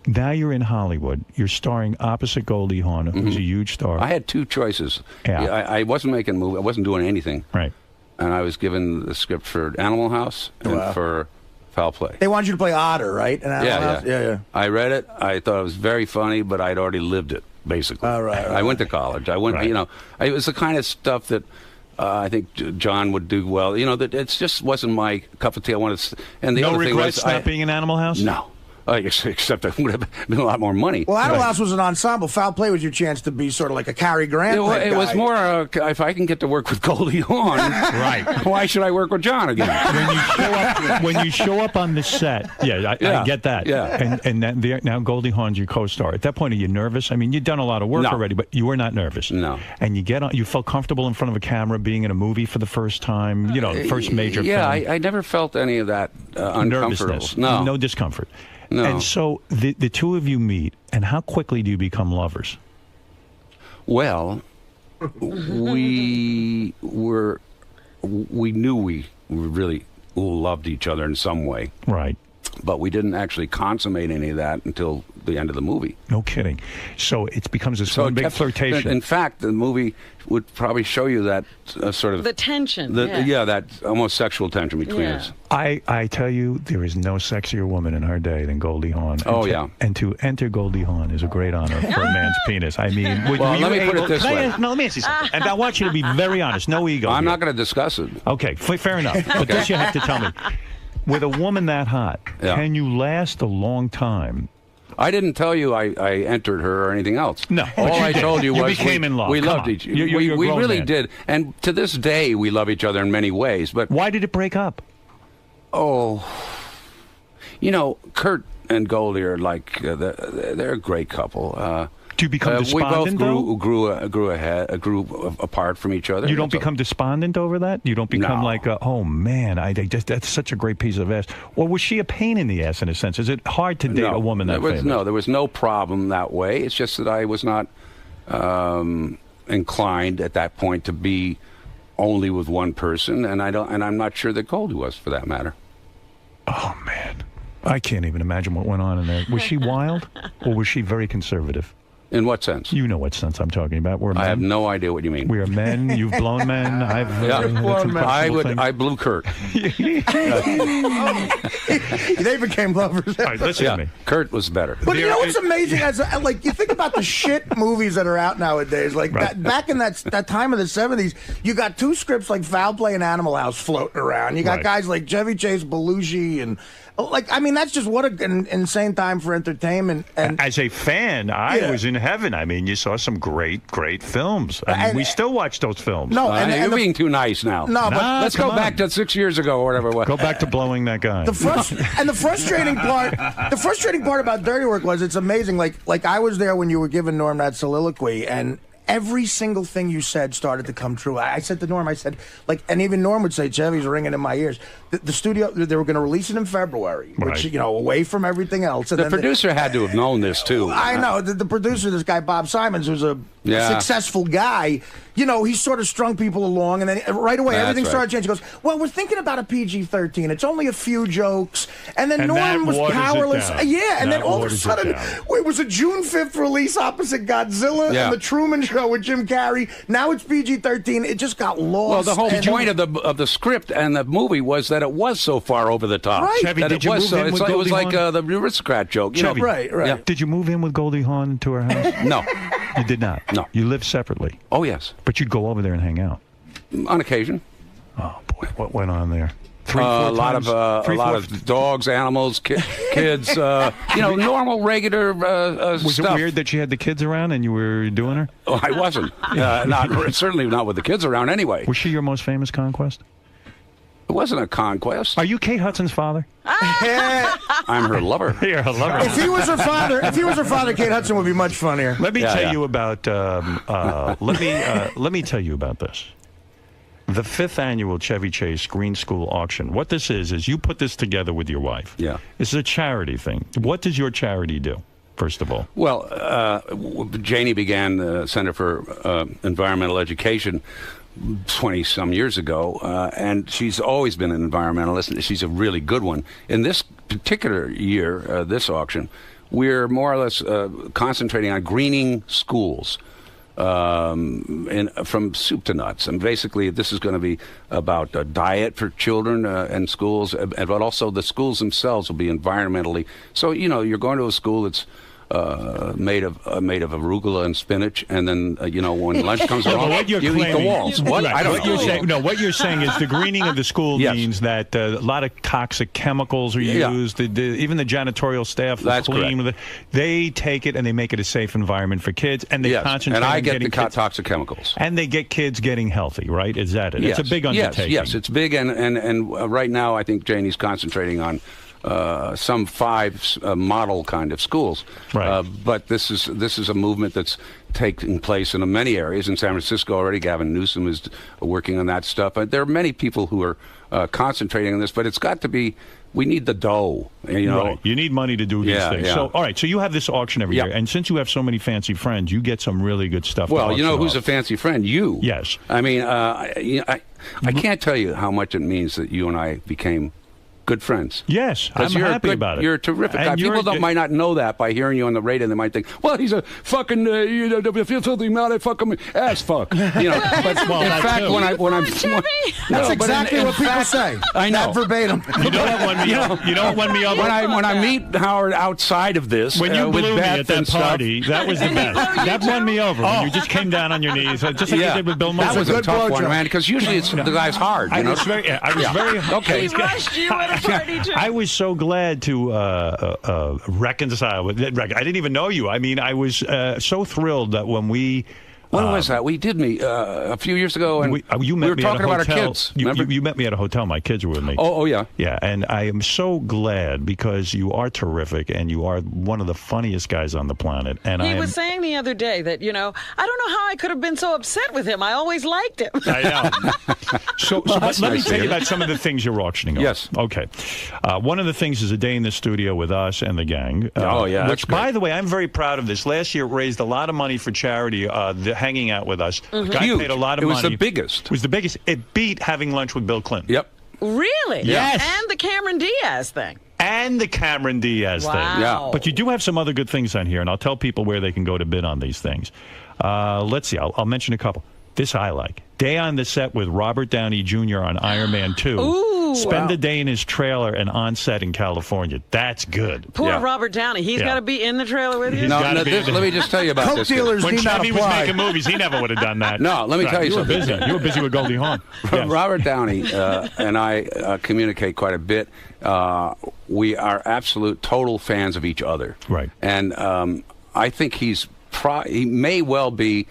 Now you're in Hollywood. You're starring opposite Goldie Hawn, who's a huge star. I had two choices. Yeah. I wasn't making a movie. I wasn't doing anything. Right. And I was given the script for Animal House and for Foul Play. They wanted you to play Otter, right? In Animal House? Yeah. I read it. I thought it was very funny, but I'd already lived it, basically. I went to college. It was the kind of stuff that I think John would do well. That it just wasn't my cup of tea. I wanted and the other thing was... No regrets not being in Animal House? No. Except it would have been a lot more money. Well, Animal House was an ensemble. Foul Play was your chance to be sort of like a Cary Grant type It was guy. more, if I can get to work with Goldie Hawn, right? Why should I work with John again? When you show up on the set, I get that. Yeah. And now Goldie Hawn's your co-star. At that point, are you nervous? I mean, you've done a lot of work already, but you were not nervous. No. And you felt comfortable in front of a camera, being in a movie for the first time. First major film. Yeah, I never felt any of that uncomfortable. Nervousness. No discomfort. No. And so the two of you meet, and how quickly do you become lovers? Well, we knew we really loved each other in some way. Right. But we didn't actually consummate any of that until the end of the movie. No kidding. So it becomes this one big flirtation. In fact, the movie would probably show you that sort of... The tension. That almost sexual tension between us. I tell you, there is no sexier woman in her day than Goldie Hawn. And to enter Goldie Hawn is a great honor for a man's penis. I mean... let me put it this way. Let me ask you something. And I want you to be very honest. No ego. I'm not going to discuss it. Okay, fair enough. But this you have to tell me. With a woman that hot, can you last a long time? I didn't tell you I entered her or anything else. No. All I told you was became in love. We loved each other. We really did. And to this day, we love each other in many ways. But why did it break up? Oh, Kurt and Goldie are like, they're a great couple. Do you become despondent, we both grew apart from each other. You don't become despondent over that? You don't become like, oh, man, that's such a great piece of ass. Or was she a pain in the ass, in a sense? Is it hard to date a woman that famous? No, there was no problem that way. It's just that I was not inclined at that point to be only with one person, and I'm not sure that Goldie was, for that matter. Oh, man. I can't even imagine what went on in there. Was she wild, or was she very conservative? In what sense? You know what sense I'm talking about. We're men. I have no idea what you mean. We are men. You've blown men. I blew Kurt. They became lovers. All right, listen to me. Kurt was better. But you know what's amazing? You think about the shit movies that are out nowadays. Back in that time of the 70s, you got two scripts like Foul Play and Animal House floating around. You got guys like Chevy Chase, Belushi, and that's just what an insane time for entertainment. And as a fan, I was in heaven. I mean, you saw some great films. I mean, we still watch those films. No, you're being too nice now. No, but let's go back to 6 years ago or whatever it was. Go back to blowing that guy. The frustrating part about Dirty Work was it's amazing. Like I was there when you were giving Norm that soliloquy, and every single thing you said started to come true. I said to Norm, and even Norm would say, Chevy's ringing in my ears. The studio, they were going to release it in February, which, away from everything else. And the producer had to have known this, too. I know. The producer, this guy, Bob Simons, who's a successful guy, you know, he sort of strung people along, and then right away everything started changing. He goes, well, we're thinking about a PG-13. It's only a few jokes. And then Norm was powerless. Yeah, and then all of a sudden, it was a June 5th release opposite Godzilla and The Truman Show with Jim Carrey. Now it's PG-13. It just got lost. Well, the whole point of the script and the movie was that it was so far over the top. Right. Chevy, that did it you was move in with Goldie it was like Hawn? the aristocrat joke. You Chevy, know? Right. Yeah. Did you move in with Goldie Hawn to her house? No. You did not? No. You lived separately? Oh, yes. But you'd go over there and hang out? On occasion. Oh, boy. What went on there? A lot of dogs, animals, kids, normal, regular Was stuff. it weird that she had the kids around and you were doing her? Oh, I wasn't. Certainly not with the kids around anyway. Was she your most famous conquest? It wasn't a conquest. Are you Kate Hudson's father? I'm her lover. You're a lover. If he was her father, Kate Hudson would be much funnier. Let me tell you about. Let me tell you about this. The 5th annual Chevy Chase Green School Auction. What this is you put this together with your wife. Yeah. This is a charity thing. What does your charity do, first of all? Well, Janie began the Center for Environmental Education 20-some years ago, and she's always been an environmentalist. She's a really good one. In this particular year, this auction, we're more or less concentrating on greening schools. From soup to nuts, and basically this is going to be about a diet for children and schools, but also the schools themselves will be environmentally. So you're going to a school that's made of arugula and spinach, and then when lunch comes along, you eat the walls. What? Right. I don't know. What you're saying is the greening of the school means that a lot of toxic chemicals are used. Even the janitorial staff, That's clean, they take it and they make it a safe environment for kids, and they concentrate. And I on get getting the kids, toxic chemicals, and they get kids getting healthy. Right? Is that it? Yes. It's a big undertaking. Yes, it's big, and right now I think Janie's concentrating on some 5 model kind of schools. Right. But this is a movement that's taking place in many areas. In San Francisco already, Gavin Newsom is working on that stuff. There are many people who are concentrating on this, but it's got to be. We need the dough. Right. You need money to do these things. Yeah. So, all right. So you have this auction every year, and since you have so many fancy friends, you get some really good stuff. Well, to auction who's off. a fancy friend? You. Yes. I mean, I can't tell you how much it means that you and I became good friends. Yes, I'm happy about it. You're a terrific guy. People might not know that by hearing you on the radio. They might think, well, he's a fucking, filthy mouth, I fuck him, ass fuck. But in fact, when I'm... That's exactly what people say. I know. Not verbatim. You know what won me over? You know what won me over? When I meet Howard outside of this, when you blew with me Beth at that and party, that was the best. That won me over. When you just came down on your knees, just like you did with Bill Murray. That was a tough one, man, because usually it's the guy's hard. I was very okay. He rushed you at a party, too. I was so glad to reconcile with it. I didn't even know you. I mean, I was so thrilled that when we... When was that? We did meet a few years ago, and you met we were me talking at a about hotel. our kids. You met me at a hotel. My kids were with me. Oh, yeah. Yeah, and I am so glad because you are terrific, and you are one of the funniest guys on the planet. And he was saying the other day that, I don't know how I could have been so upset with him. I always liked him. I know. So let me tell you about some of the things you're auctioning off. Yes. Okay. One of the things is a day in the studio with us and the gang. Which, by the way, I'm very proud of this. Last year, it raised a lot of money for charity, Hanging Out with Us. Mm-hmm. Guy paid a lot of money. It was the biggest. It was the biggest. It beat having lunch with Bill Clinton. Yep. Really? Yes. And the Cameron Diaz thing. And the Cameron Diaz thing. Yeah. But you do have some other good things on here, and I'll tell people where they can go to bid on these things. Let's see. I'll mention a couple. This I like. Day on the set with Robert Downey Jr. on Iron Man 2. Ooh. Spend a day in his trailer and on set in California. That's good. Poor Robert Downey. He's got to be in the trailer with you? No, let me just tell you about Coke this. dealers When need not Chevy was apply. making movies, he never would have done that. No, let me tell you something. You were busy with Goldie Hawn. Yes. Robert Downey and I communicate quite a bit. We are absolute total fans of each other. Right. And I think he may well be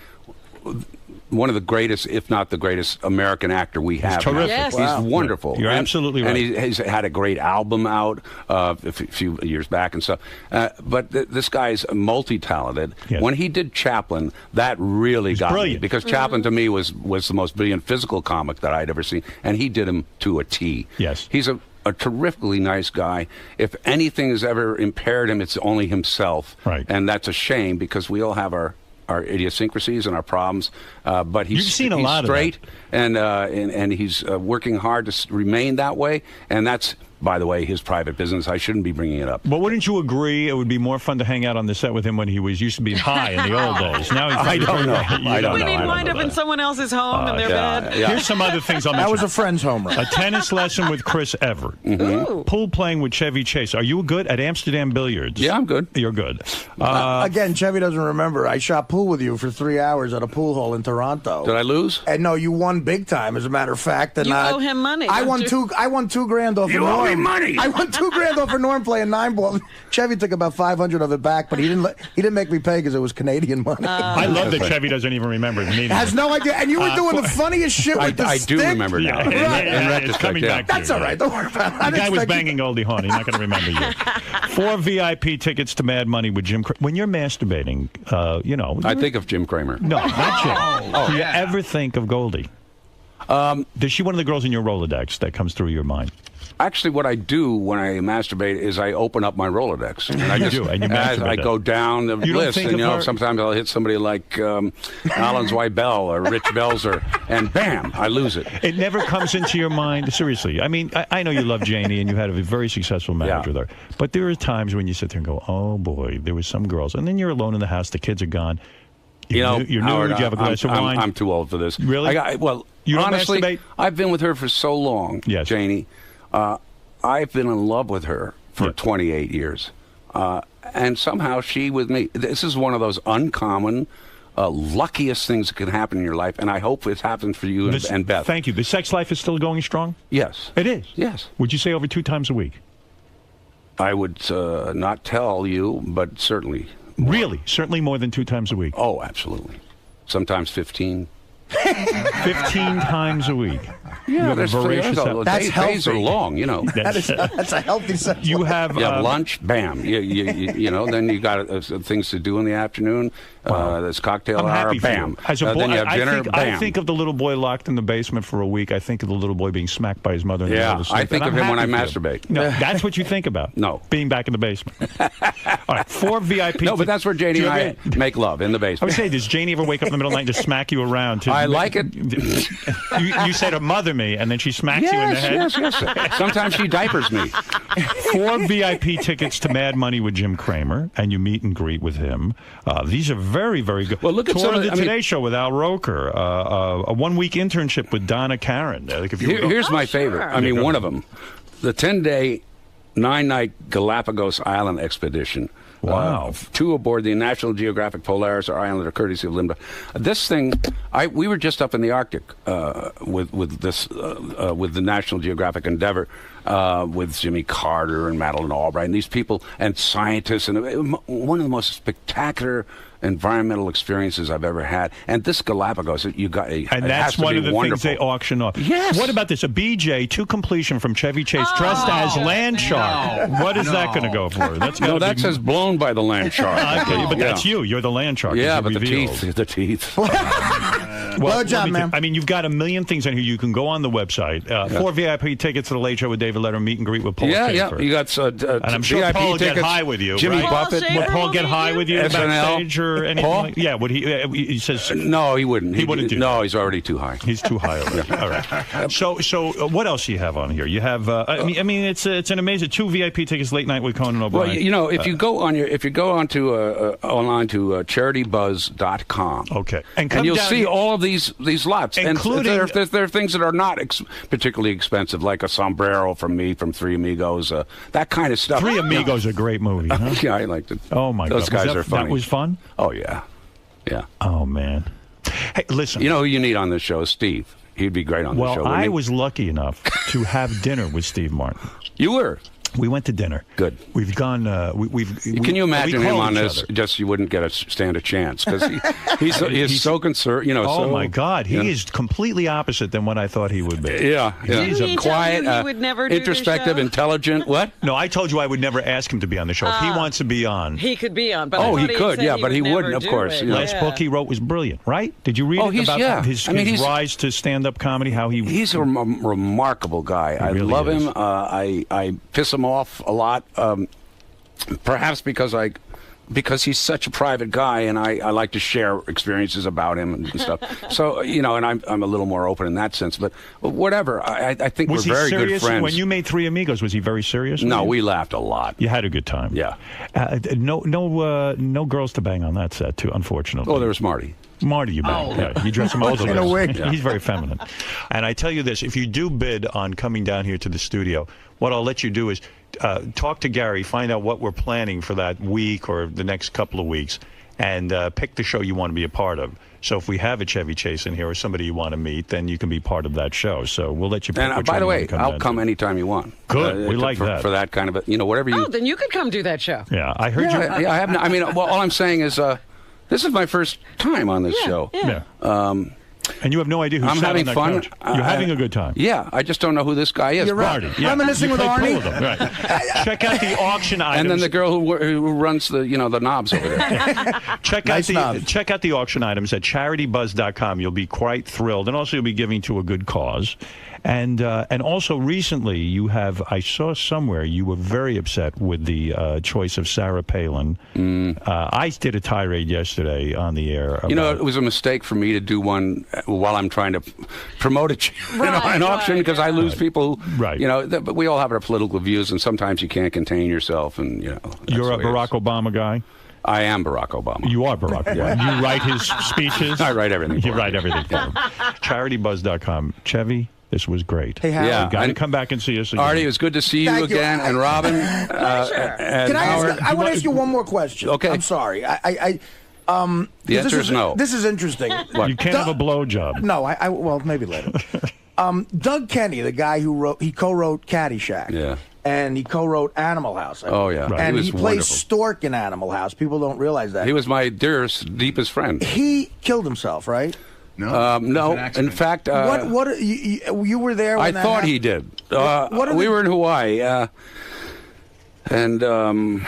one of the greatest, if not the greatest, American actor we have. terrific. Yes. He's Wow. wonderful. You're absolutely right. And he's had a great album out a few years back and stuff. But this guy's multi-talented. Yes. When he did Chaplin, that really got brilliant. me. Because Chaplin, to me, was the most brilliant physical comic that I'd ever seen. And he did him to a T. Yes. He's a terrifically nice guy. If anything has ever impaired him, it's only himself. Right. And that's a shame because we all have our our idiosyncrasies and our problems, but he's You've seen a he's lot of straight, and he's working hard to remain that way, and that's, by the way, his private business. I shouldn't be bringing it up. But wouldn't you agree it would be more fun to hang out on the set with him when he used to be high in the old days? Now he's I don't know. I don't When know. he'd wind up in someone else's home in their bed. Here's some other things I'll mention. That was a friend's home run. A tennis lesson with Chris Everett. Ooh. Pool playing with Chevy Chase. Are you good at Amsterdam Billiards? Yeah, I'm good. You're good. Again, Chevy doesn't remember. I shot pool with you for 3 hours at a pool hall in Toronto. Did I lose? And no, you won big time. As a matter of fact, and You owe him money, I don't won you? I won $2,000 off. You of owe Norm. me money. I won $2,000 off of Norm playing 9-ball. Chevy took about 500 of it back, but he didn't make me pay because it was Canadian money. I love that Chevy doesn't even remember the meaning. Has no idea. And you were doing the funniest shit with the I stick. do remember now. Yeah, In it's retrospect, coming yeah. back to That's you. all right. Don't worry about it. I The didn't guy was expect you- banging Goldie Hawn. He's not going to remember you. 4 VIP tickets to Mad Money with Jim. When you're masturbating, I think of Jim Cramer. No, not Jim. Do you ever think of Goldie? Is she one of the girls in your Rolodex that comes through your mind? Actually, what I do when I masturbate is I open up my Rolodex. And I do, and you as masturbate I it. go down the You don't list, think and of her- sometimes I'll hit somebody like Alan Zweibel or Rich Belzer, and bam, I lose it. It never comes into your mind. Seriously. I mean, I know you love Janie and you had a very successful marriage Yeah. with her. But there are times when you sit there and go, oh, boy, there was some girls. And then you're alone in the house. The kids are gone. You're Howard, nude. You have a glass of wine. I'm too old for this. Really? You don't honestly, masturbate? I've been with her for so long, Yes. Janie. I've been in love with her for Yeah. 28 years. And somehow she with me. This is one of those uncommon, luckiest things that can happen in your life, and I hope it happens for you and Beth. Thank you. The sex life is still going strong? Yes. It is? Yes. Would you say over 2 times a week? I would not tell you, but certainly. Really? Certainly more than 2 times a week? Oh, absolutely. Sometimes 15. 15 times a week. You have a there's voracious That's days are healthy. long, you know. That's a healthy sex. You have, You have lunch, bam. You know, then you got things to do in the afternoon. There's cocktail I'm hour, happy for bam. you. As a boy, then you have dinner, I bam. think of the little boy locked in the basement for a week. I think of the little boy being smacked by his mother. In the Yeah, middle of sleep, I think and of I'm him when I happy for you. masturbate. No, that's what you think about. No. Being back in the basement. All right, 4 VIP. No, but that's where Janie Do and you I ever- make love, in the I basement. would say, does Janie ever wake up in the middle of the night and just smack you around? I like it. You said her mother me, and then she smacks you in the head. Yes. Sometimes she diapers me. 4 VIP tickets to Mad Money with Jim Cramer, and you meet and greet with him. These are very, very good. Well, look at Tour some of of the the- I mean- Today Show with Al Roker, a 1-week internship with Donna Karen. Like if you were Here's my sure. favorite. I mean, go one ahead. of them. The 10-day, 9-night Galapagos Island expedition. Wow. 2 aboard the National Geographic Polaris, our Islander, courtesy of Linda. This thing, we were just up in the Arctic with the National Geographic Endeavor, with Jimmy Carter and Madeleine Albright, and these people and scientists, and one of the most spectacular environmental experiences I've ever had. And this Galapagos, And it has that's to one be of the wonderful. things they auction off. Yes. What about this? A BJ to completion from Chevy Chase, dressed as Land Shark. What is that going to go for? That's No, gotta that be- says blown by the land shark. But that's you. You're the Land Shark. Yeah, as but you the revealed. teeth. Well, Blowjob, let me man. I mean, you've got a million things on here. You can go on the website. 4 VIP tickets to the Late Show with David Letterman, meet and greet with Paul Yeah, Schaefer. You got And I'm sure VIP Paul will get tickets. high with you. Jimmy right? Buffett. Paul Would Schaefer Paul will get meet high you? with you SNL? backstage or anything? Paul? Like, yeah, would he says No, he wouldn't. He wouldn't do No, that. he's already too high. he's too high already. All right. So what else do you have on here? You have I mean it's an amazing 2 VIP tickets late night with Conan O'Brien. Well, you know, if you go onto online to CharityBuzz.com, Okay. And and you'll down see here- all of these lots, Including- and there are things that are not particularly expensive, like a sombrero from Three Amigos, that kind of stuff. Three Amigos a great movie. Huh? Yeah, I liked it. Oh my Those God. guys are funny. That was fun? Oh yeah. Oh man. Hey, listen. You know who you need on this show? Steve. He'd be great on the show. Well, wouldn't I he? was lucky enough to have dinner with Steve Martin. You were. We went to dinner. Good. We've gone. Can you imagine we him call on each this? other. Just you wouldn't stand a chance because he's so concerned. You know. Oh so, my God, he you know. is completely opposite than what I thought he would be. Yeah. He's Didn't he a tell quiet, you he would never do the introspective, show? intelligent. What? No, I told you I would never ask him to be on the show. If he wants to be on. He could be on, but Oh, I he thought could, said yeah, but he would wouldn't, never of do course, it. you know. Last book he wrote was brilliant, right? Did you read Oh, it he's- about yeah. his I mean, he's- rise to stand-up comedy? How he He's a remarkable guy. I really love is. him. I piss him off a lot. Perhaps because I because he's such a private guy, and I like to share experiences about him and stuff. So, you know, and I'm a little more open in that sense. But whatever, I think we're very good friends. When you made Three Amigos, was he very serious? No, we laughed a lot. You had a good time. Yeah. No girls to bang on that set, too, unfortunately. Oh, there was Marty. Marty, you banged. Yeah, you dress him up in a wig. He's very feminine. And I tell you this, if you do bid on coming down here to the studio, what I'll let you do is talk to Gary, find out what we're planning for that week or the next couple of weeks, and pick the show you want to be a part of. So if we have a Chevy Chase in here or somebody you want to meet, then you can be part of that show. So we'll let you pick. And by the way, I'll come anytime you want. Good. We like that. For that kind of, whatever you... Oh, then you could come do that show. Yeah, I heard you... Yeah, I have. I mean, well, all I'm saying is... this is my first time on this show. Yeah. And you have no idea who's I'm having fun. You're having a good time. Yeah, I just don't know who this guy is. You're right. Yeah. Reminiscing with Arnie. Right. Check out the auction items. And then the girl who runs the the knobs over there. Check out the auction items at CharityBuzz.com. You'll be quite thrilled, and also you'll be giving to a good cause. And also recently I saw somewhere you were very upset with the choice of Sarah Palin. I did a tirade yesterday on the air. It was a mistake for me to do one while I'm trying to promote an auction, because I lose people who, but we all have our political views, and sometimes you can't contain yourself. And you're a Barack Obama guy? I am Barack Obama. You are Barack Obama. You write his speeches? I write everything. You write everything for him. CharityBuzz.com. Chevy, this was great. Hey, Howard. You got to come back and see us again. Artie, it was good to see you again. And Robin. Can I want to ask you one more question. Okay. I'm sorry. The answer is no. This is interesting. You can't have a blowjob. No, well, maybe later. Doug Kenny, the guy who co-wrote Caddyshack. Yeah. And he co-wrote Animal House. Oh, yeah. Right. And he plays wonderful. Stork in Animal House. People don't realize that. He was my deepest friend. He killed himself, right? No. No. In fact, what you were there when I thought he did. We were in Hawaii, and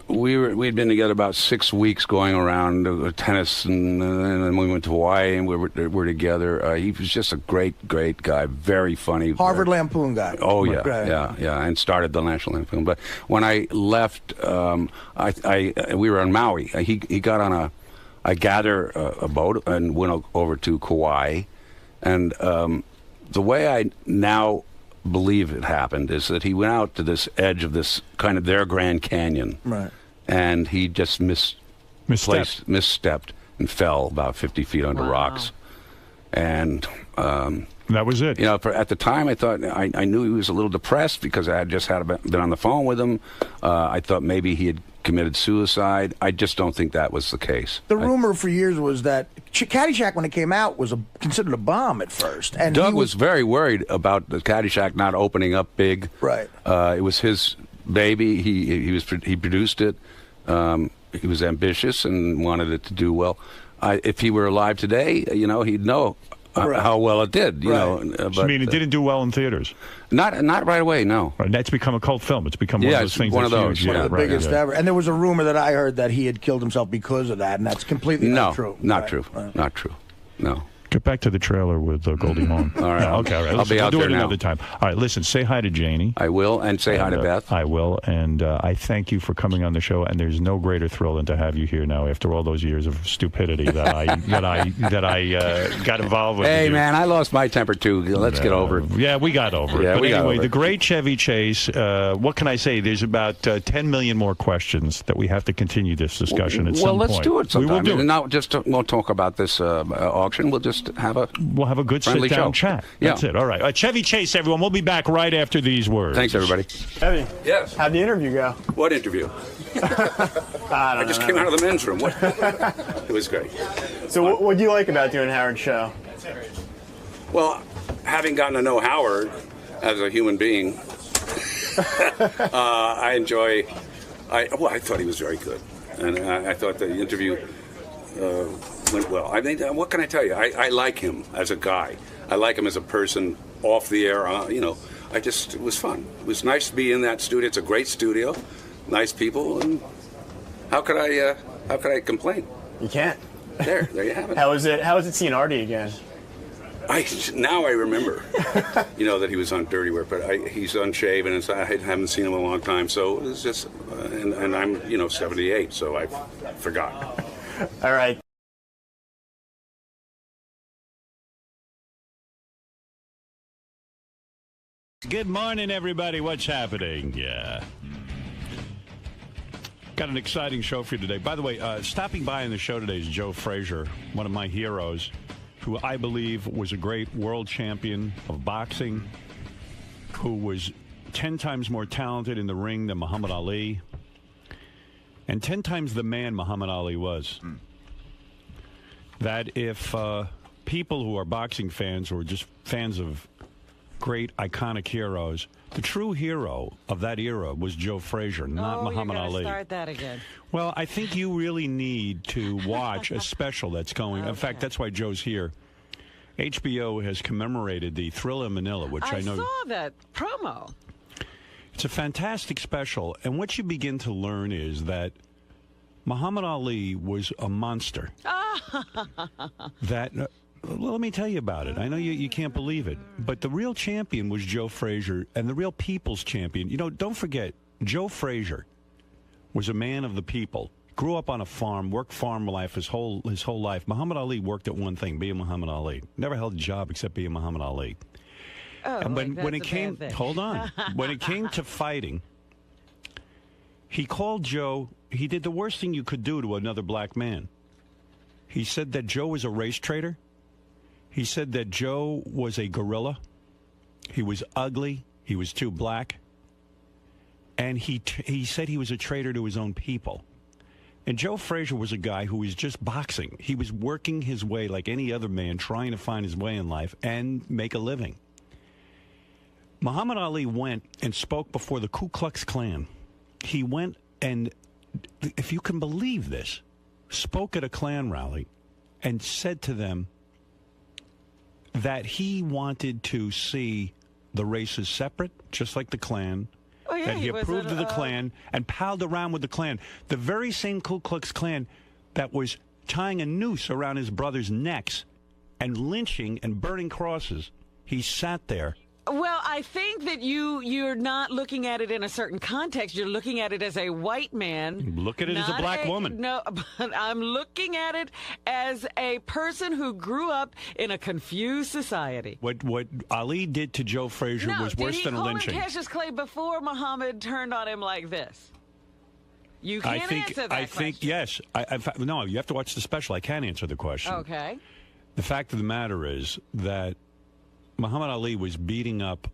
we'd been together about 6 weeks, going around tennis, and then we went to Hawaii, and we were together. He was just a great guy, very funny. Harvard Lampoon guy. Oh yeah, yeah, and started the National Lampoon. But when I left, we were on Maui. He got on I gather a boat and went over to Kauai, and the way I now believe it happened is that he went out to this edge of this kind of their Grand Canyon, right, and he just misstepped and fell about 50 feet under rocks, and that was it. At the time, I thought I knew he was a little depressed because I had just been on the phone with him. I thought maybe he had committed suicide. I just don't think that was the case. The rumor for years was that Caddyshack, when it came out, was considered a bomb at first. And Doug was very worried about the Caddyshack not opening up big. Right. It was his baby. He produced it. He was ambitious and wanted it to do well. If he were alive today, he'd know how well it did. You know. But, I mean, it didn't do well in theaters. Not right away. No. Right, that's become a cult film. It's become one of those things. One of those. Huge. One of the biggest ever. And there was a rumor that I heard that he had killed himself because of that, and that's completely not true. Not true. Not true. No. Get back to the trailer with Goldie Hawn. All right. Yeah, okay, all right. I'll be out there now. We'll do it another time. All right, listen, say hi to Janie. I will, and say hi to Beth. I will, and I thank you for coming on the show, and there's no greater thrill than to have you here now after all those years of stupidity that I got involved with. Hey, man, I lost my temper, too. Let's get over it. Yeah, we got over it. Yeah, but we got anyway, over the it. great Chevy Chase, what can I say? There's about 10 million more questions that we have to continue this discussion at some point. Well, let's do it sometime. We will do it. Not just we'll talk about this auction. We'll just have a good friendly sit-down show. chat. Yeah. That's it. All right. Chevy Chase, everyone. We'll be back right after these words. Thanks, everybody. Chevy. Yes. How'd the interview go? What interview? I just came out of the men's room. It was great. So what do you like about doing Howard's show? Well, having gotten to know Howard as a human being, I enjoy. I thought he was very good, and I thought the interview went well. I mean, what can I tell you? I like him as a guy. I like him as a person off the air. It was fun. It was nice to be in that studio. It's a great studio, nice people, and how could I complain? You can't. There you have it. How was it seeing Artie again? Now I remember, that he was on Dirty Work, but he's unshaven, and so I haven't seen him in a long time. So it was just and I'm 78, so I forgot. All right. Good morning, everybody. What's happening? Yeah. Got an exciting show for you today. By the way, stopping by on the show today is Joe Frazier, one of my heroes, who I believe was a great world champion of boxing, who was 10 times more talented in the ring than Muhammad Ali, and 10 times the man Muhammad Ali was. That if people who are boxing fans or just fans of great iconic heroes, the true hero of that era was Joe Frazier, not Muhammad Ali. Start that again. Well, I think you really need to watch a special that's going. In fact, that's why Joe's here. HBO has commemorated the Thriller in Manila, which I know. I saw that promo. It's a fantastic special, and what you begin to learn is that Muhammad Ali was a monster. That. Well, let me tell you about it. I know you can't believe it, but the real champion was Joe Frazier, and the real people's champion. Don't forget, Joe Frazier was a man of the people. Grew up on a farm, worked farm life his whole life. Muhammad Ali worked at one thing, being Muhammad Ali. Never held a job except being Muhammad Ali. Oh, and when it came, hold on, when it came to fighting, he called Joe. He did the worst thing you could do to another black man. He said that Joe was a race traitor. He said that Joe was a gorilla. He was ugly. He was too black. And he said he was a traitor to his own people. And Joe Frazier was a guy who was just boxing. He was working his way like any other man, trying to find his way in life and make a living. Muhammad Ali went and spoke before the Ku Klux Klan. He went and, if you can believe this, spoke at a Klan rally and said to them that he wanted to see the races separate, just like the Klan. Oh, yeah, that he approved of the Klan and palled around with the Klan. The very same Ku Klux Klan that was tying a noose around his brothers' necks and lynching and burning crosses. He sat there. Well, I think that you're not looking at it in a certain context. You're looking at it as a white man. Look at it as a black woman. No, but I'm looking at it as a person who grew up in a confused society. What Ali did to Joe Frazier was worse than a lynching. Did he call him Cassius Clay before Muhammad turned on him like this? You can't answer that question. I think, yes. No, you have to watch the special. I can't answer the question. Okay. The fact of the matter is that Muhammad Ali was beating up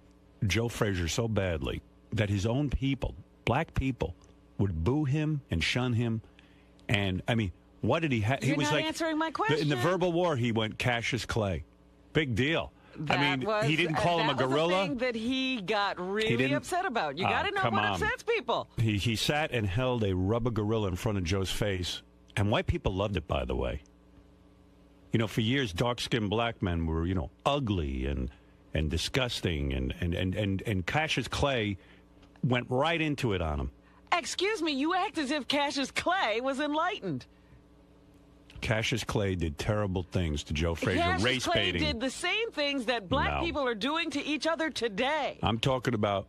Joe Frazier so badly that his own people, black people, would boo him and shun him. And, I mean, what did he have? He was not answering my question. In the verbal war, he went Cassius Clay. Big deal. He didn't call him a gorilla. That was the thing that he got really upset about. You got to know what upsets people. He sat and held a rubber gorilla in front of Joe's face. And white people loved it, by the way. For years, dark-skinned black men were, ugly and disgusting, and Cassius Clay went right into it on him. Excuse me, you act as if Cassius Clay was enlightened. Cassius Clay did terrible things to Joe Frazier, race baiting. Cassius Clay did the same things that black people are doing to each other today. I'm talking about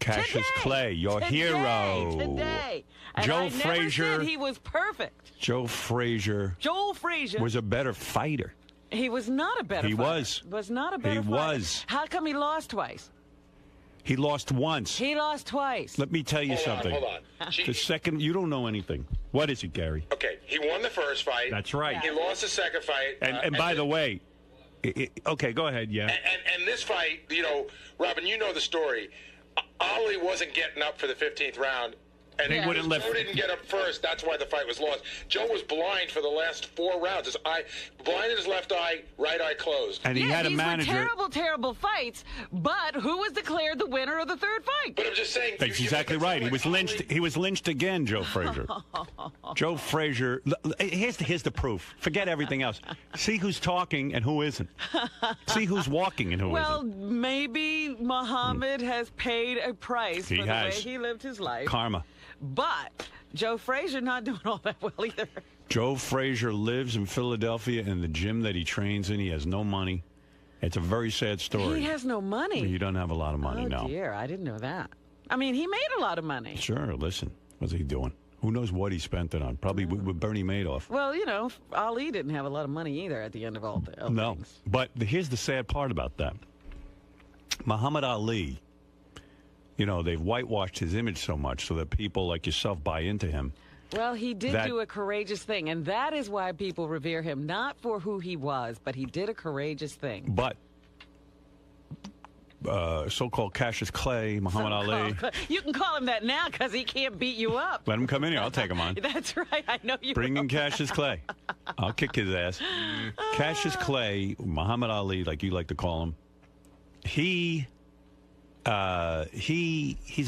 Cassius Clay, your hero. Today. And Joe Frazier. Frazier. He was perfect. Joe Frazier was a better fighter. He was not a better fighter. Was not a better fighter. He was. How come he lost twice? He lost once. He lost twice. Let me tell you something. Hold on. The second, you don't know anything. What is it, Gary? Okay, he won the first fight. That's right. He lost the second fight. And by the way, okay, go ahead, yeah. And this fight, Robin, you know the story. Ali wasn't getting up for the 15th round. And he wouldn't let Joe didn't get up first. That's why the fight was lost. Joe was blind for the last 4 rounds. His eye, blind in his left eye, right eye closed. And he had a manager. These were terrible, terrible fights. But who was declared the winner of the third fight? But I'm just saying. That's exactly right. He was lynched. He was lynched again, Joe Frazier. Joe Frazier. Here's the proof. Forget everything else. See who's talking and who isn't. See who's walking and who isn't. Well, maybe Muhammad has paid a price for the way he lived his life. Karma. But Joe Frazier not doing all that well either. Joe Frazier lives in Philadelphia in the gym that he trains in. He has no money. It's a very sad story. He has no money. You don't have a lot of money, no. Oh, dear. I didn't know that. I mean, he made a lot of money. Sure. Listen. What's he doing? Who knows what he spent it on? Probably with Bernie Madoff. Well, Ali didn't have a lot of money either at the end of all the No, things. but here's the sad part about that. Muhammad Ali, they've whitewashed his image so much so that people like yourself buy into him. Well, he did do a courageous thing, and that is why people revere him, not for who he was, but he did a courageous thing. But so-called Cassius Clay, Muhammad Ali. You can call him that now because he can't beat you up. Let him come in here. I'll take him on. That's right. I know you Bring will. in Cassius Clay. I'll kick his ass. Cassius Clay, Muhammad Ali, like you like to call him, he's a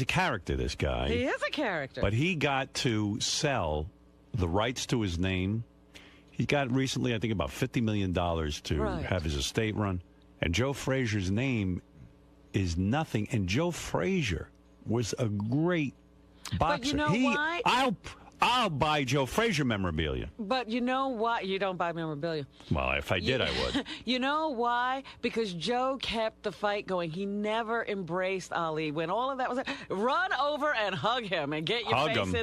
character, this guy. He is a character. But he got to sell the rights to his name. He got recently, I think, about $50 million to have his estate run. And Joe Frazier's name is nothing. And Joe Frazier was a great boxer. But you know why? I'll buy Joe Frazier memorabilia. But you know why? You don't buy memorabilia. Well, if I did, I would. You know why? Because Joe kept the fight going. He never embraced Ali. When all of that was, run over and hug him and get your face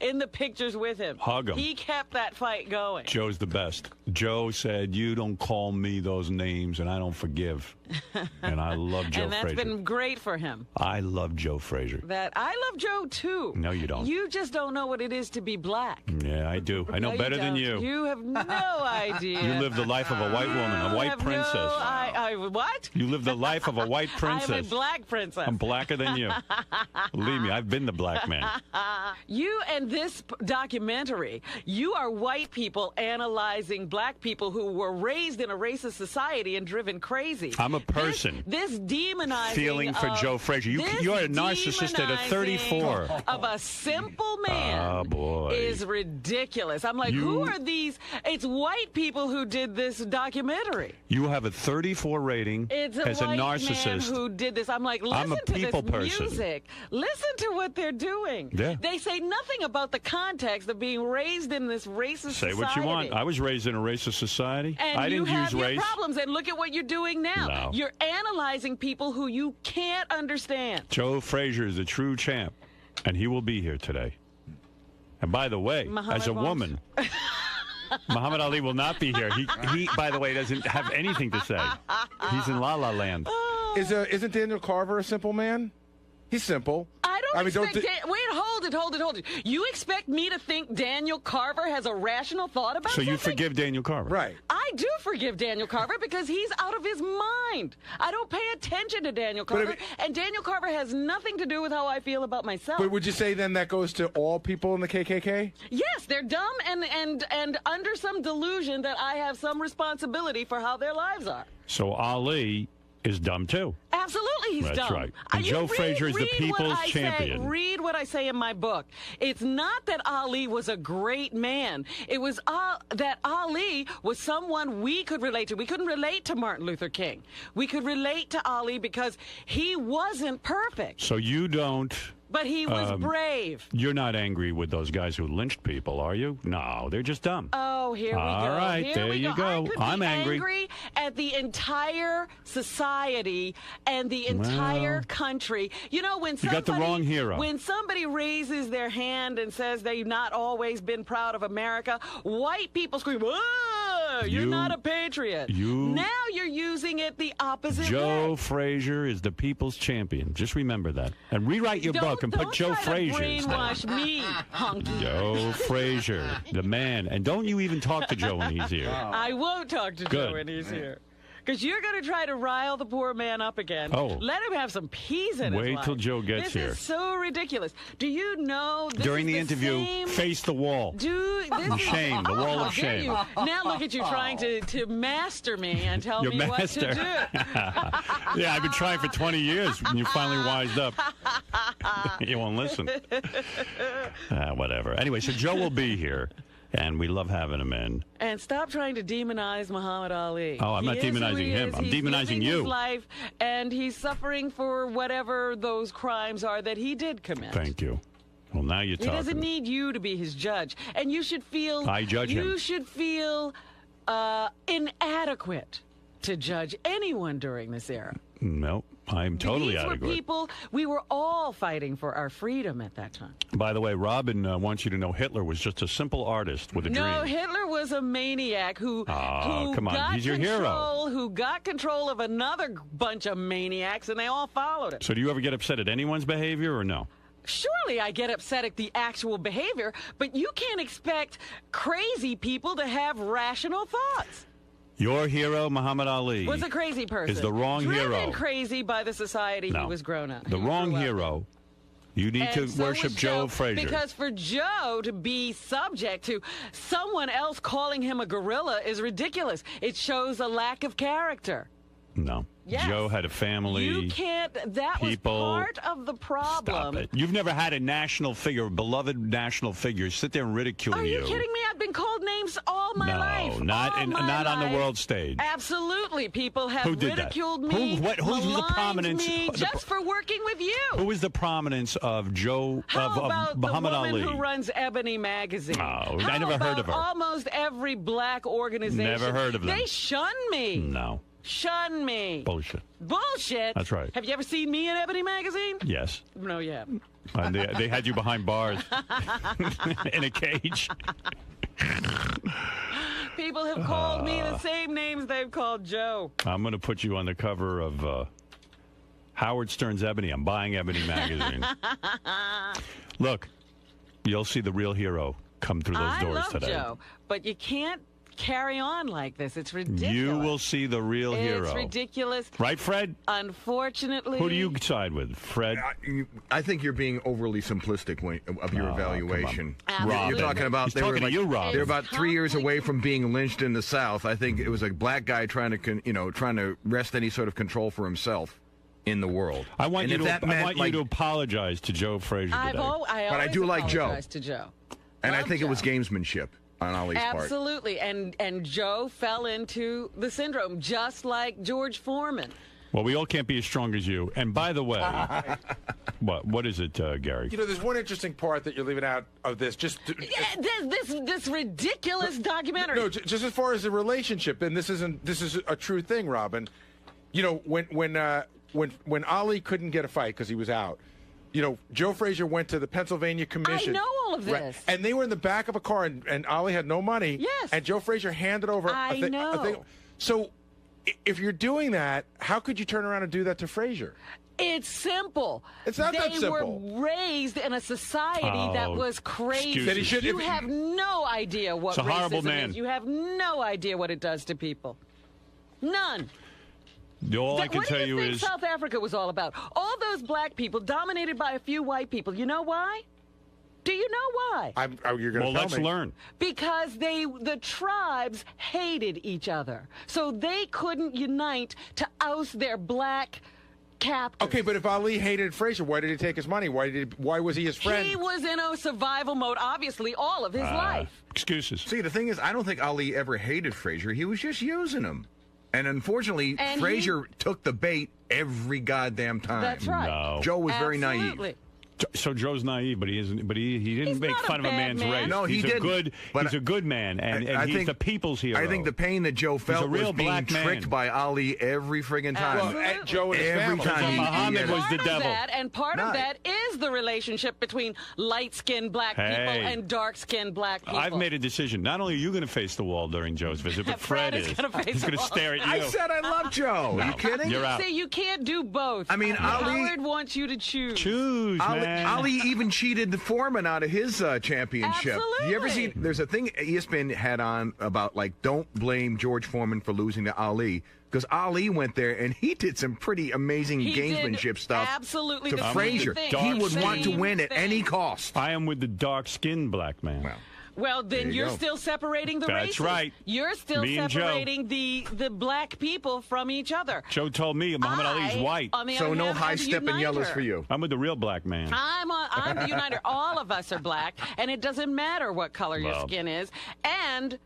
in the pictures with him. Hug him. He kept that fight going. Joe's the best. Joe said, "You don't call me those names, and I don't forgive." And I love Joe Frazier. And that's been great for him. I love Joe Frazier. I love Joe too. No, you don't. You just don't know what it is to be black. Yeah, I do. I know No, better than don't. you. You have no idea. You live the life of a white woman, a white princess. What? You live the life of a white princess. I'm a black princess. I'm blacker than you. Believe me, I've been the black man. You and this documentary, you are white people analyzing black people who were raised in a racist society and driven crazy. I'm a person. This demonizing feeling for Joe Frazier. You're a narcissist at a 34. Of a simple man. Oh, boy. Is ridiculous. I'm like, who are these? It's white people who did this documentary. You have a 34 rating It's as a white narcissist. Man who did this. I'm like, listen I'm a people to this person. music. Listen to what they're doing. Yeah. They say nothing about the context of being raised in this racist Say society. what you want. I was raised in a racist society. And I didn't you have use your race. problems, and look at what you're doing now. No. You're analyzing people who you can't understand. Joe Frazier is a true champ, and he will be here today. And by the way, Muhammad as a won't. woman, Muhammad Ali will not be here. He, by the way, doesn't have anything to say. He's in La La Land. Isn't Daniel Carver a simple man? He's simple. I don't expect... Wait, hold it. You expect me to think Daniel Carver has a rational thought about So something? you forgive Daniel Carver? Right. I do forgive Daniel Carver because he's out of his mind. I don't pay attention to Daniel Carver, and Daniel Carver has nothing to do with how I feel about myself. But would you say then that goes to all people in the KKK? Yes, they're dumb and under some delusion that I have some responsibility for how their lives are. So Ali is dumb too. Absolutely, he's That's dumb. right. And Joe Frazier is the people's champion. Read what I say in my book. It's not that Ali was a great man. It was that Ali was someone we could relate to. We couldn't relate to Martin Luther King. We could relate to Ali because he wasn't perfect. So you don't... But he was brave. You're not angry with those guys who lynched people, are you? No, they're just dumb. Oh, here we go. All right, here there we you go. I could I'm be angry. at the entire society and the entire country. You know, when You got the wrong hero. When somebody raises their hand and says they've not always been proud of America, white people scream, "Whoa, you're not a patriot." Now you're using it the opposite way. Joe Frazier is the people's champion. Just remember that. And rewrite your book and put Joe Frazier instead. Brainwash me, hunky. Joe Frazier, the man. And don't you even talk to Joe when he's here. I won't talk to Good. Joe when he's here. Because you're going to try to rile the poor man up again. Oh. Let him have some peace in his life. Wait till Joe gets here. This is so ridiculous. Do you know this During is the interview, same... face the wall. Shame, the wall of how dare shame. you. Now look at you trying to master me and tell Your me master. what to do. Yeah, I've been trying for 20 years, and you finally wised up. You won't listen. Whatever. Anyway, so Joe will be here, and we love having him in. And stop trying to demonize Muhammad Ali. Oh, I'm not He is who demonizing he him. is. I'm He's demonizing living you. His life, and he's suffering for whatever those crimes are that he did commit. Thank you. Well, now you're He talking. doesn't need you to be his judge, and you should feel. I judge him. You should feel inadequate to judge anyone during this era. Nope. I'm totally These out were of it. people, we were all fighting for our freedom at that time. By the way, Robin wants you to know Hitler was just a simple artist with a No, dream. Hitler was a maniac who come on. got He's your hero. control, who got control of another bunch of maniacs, and they all followed him. So do you ever get upset at anyone's behavior or no? Surely I get upset at the actual behavior, but you can't expect crazy people to have rational thoughts. Your hero, Muhammad Ali, Was a crazy person. is the wrong Driven hero. crazy by the society No. he was grown up. The he wrong grew up. hero. You need to And so worship was Joe Frazier. Because for Joe to be subject to someone else calling him a gorilla is ridiculous. It shows a lack of character. No. Yes. Joe had a family. You can't. That people. was part of the problem. Stop it. You've never had a national figure, a beloved national figure, sit there and ridicule Are you kidding me? I've been called names all my life. not on the world stage. Absolutely. People have Who did that? ridiculed me. Who's the maligned prominence? me just for working with you. Who is the prominence of Joe How of about Muhammad the woman Ali? who runs Ebony magazine? Oh, How I never heard of her. Almost every black organization. Never heard of them. They shun me. No. Shun me. Bullshit. Bullshit. That's right. Have you ever seen me in Ebony magazine? Yes. No, you haven't. And they had you behind bars in a cage. People have called me the same names they've called Joe. I'm going to put you on the cover of Howard Stern's Ebony. I'm buying Ebony magazine. Look, you'll see the real hero come through those doors I love today. Joe, but you can't carry on like this. It's ridiculous. You will see the real hero. It's ridiculous. Right, Fred? Unfortunately. Who do you side with, Fred? I think you're being overly simplistic of your evaluation. come on. You're talking about He's talking to you, Rob. They're about It's 3 years away complicated. from being lynched in the South. I think it was a black guy trying to wrest any sort of control for himself in the world. I want And you if to. that I meant, want you to apologize to Joe Frazier I today. always do like Joe. apologize to Joe. And I Love think it was Joe. gamesmanship on Ali's part. Absolutely. And Joe fell into the syndrome, just like George Foreman. Well, we all can't be as strong as you. And by the way, what is it, Gary? You know, there's one interesting part that you're leaving out of this. Yeah, this ridiculous documentary. No, just as far as the relationship, and this is a true thing, Robin. You know, when Ali couldn't get a fight because he was out, you know, Joe Frazier went to the Pennsylvania Commission. I know all of Right, this. and they were in the back of a car, and Ali had no money. Yes. And Joe Frazier handed over I a thing. know. So, if you're doing that, how could you turn around and do that to Frazier? It's simple. It's not they that simple. were raised in a society that was crazy. excuses. That he should- You if- have no idea what It's a horrible racism man. is. You have no idea what it does to people. None. All I can what tell do you you think is South Africa was all about? All those black people dominated by a few white people. You know why? Do you know why? You're going to well, tell let's me. learn. Because the tribes hated each other. So they couldn't unite to oust their black captors. Okay, but if Ali hated Frazier, why did he take his money? Why was he his friend? He was in a survival mode, obviously, all of his life. Excuses. See, the thing is, I don't think Ali ever hated Frazier. He was just using him. And unfortunately, And Frazier took the bait every goddamn time. That's right. No. Joe was very Absolutely. naive. So Joe's naive, but he isn't. But he didn't He's make not a fun of a bad man's man. race. No, he he's didn't. a good. But he's a good man, and I he's think the people's hero. I think the pain that Joe felt a real was being black man. tricked by Ali every friggin' time. Well, Absolutely. and Joe and his Every family. time And Muhammad was part the of devil. That, and part No. of that is the relationship between light-skinned black people Hey. and dark-skinned black people. I've made a decision. Not only are you going to face the wall during Joe's visit, but Fred Fred is is. gonna face He's the going to wall. stare at you. I said I love Joe. Are you kidding? You're out. See, you can't do both. I mean, Ali- Howard wants you to choose. Choose, man. Ali even cheated the Foreman out of his championship. Absolutely. You ever see? There's a thing ESPN had on about like don't blame George Foreman for losing to Ali because Ali went there and he did some pretty amazing He gamesmanship did stuff absolutely to the same Frazier. thing. He would Same want to win at thing. any cost. I am with the dark-skinned black man. Well, Well, then There you you're go. still separating the That's races. right. You're still Me and Joe. separating the black people from each other. Joe told me Muhammad Ali's white. On the so other no hand, high I'm a stepping yellows uniter. for you. I'm with the real black man. I'm the uniter. All of us are black, and it doesn't matter what color your Well. skin is. And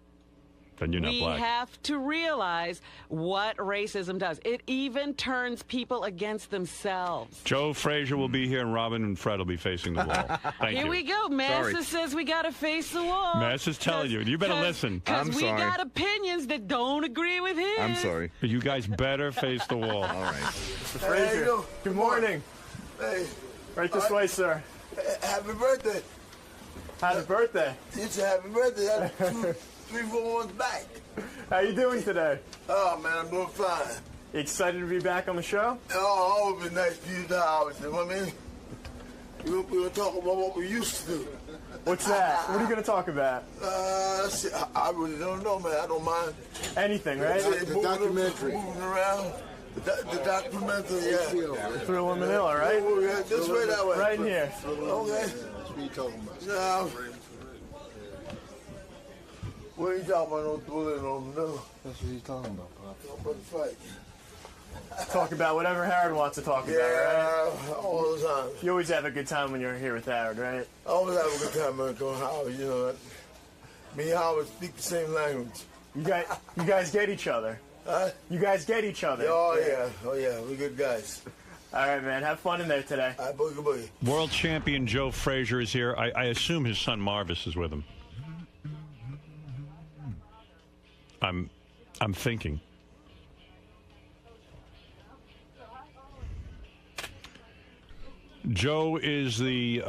Then you're not we black. have to realize what racism does. It even turns people against themselves. Joe Frazier will be here, and Robin and Fred will be facing the wall. Thank Here you. we go. Massa says we got to face the wall. Massa's telling you. You better listen. Because I'm we sorry. got opinions that don't agree with his. I'm sorry. You guys better face the wall. All right. Frazier, good morning. Hey, Right this way, sir. happy birthday. Happy birthday. It's a happy birthday. That's 2, 3, 4 months back. How you doing today? Oh, man, I'm doing fine. Excited to be back on the show? Oh, always been nice to you hours. You know what I mean? We're going to talk about what we used to do. What's that? What are you going to talk about? See, I really don't know, man. I don't mind. Anything, right? The documentary. Moving around. The documentary, yeah. Thriller Manila, right? Oh, yeah, this way, that way. Right in here. Okay. That's what you talking about. Now, what are you talking about? No thriller, no Manila. That's what he's talking about, Pop. But fight. Talk about whatever Howard wants to talk about, right? Yeah, all the time. You always have a good time when you're here with Howard, right? I always have a good time, man, going Howard, you know that. Me and Howard speak the same language. You guys get each other. Huh? You guys get each other. Oh, yeah, we're good guys. All right, man. Have fun in there today. All right, boogie, boogie. World champion Joe Frazier is here. I assume his son Marvis is with him. I'm thinking. Joe is this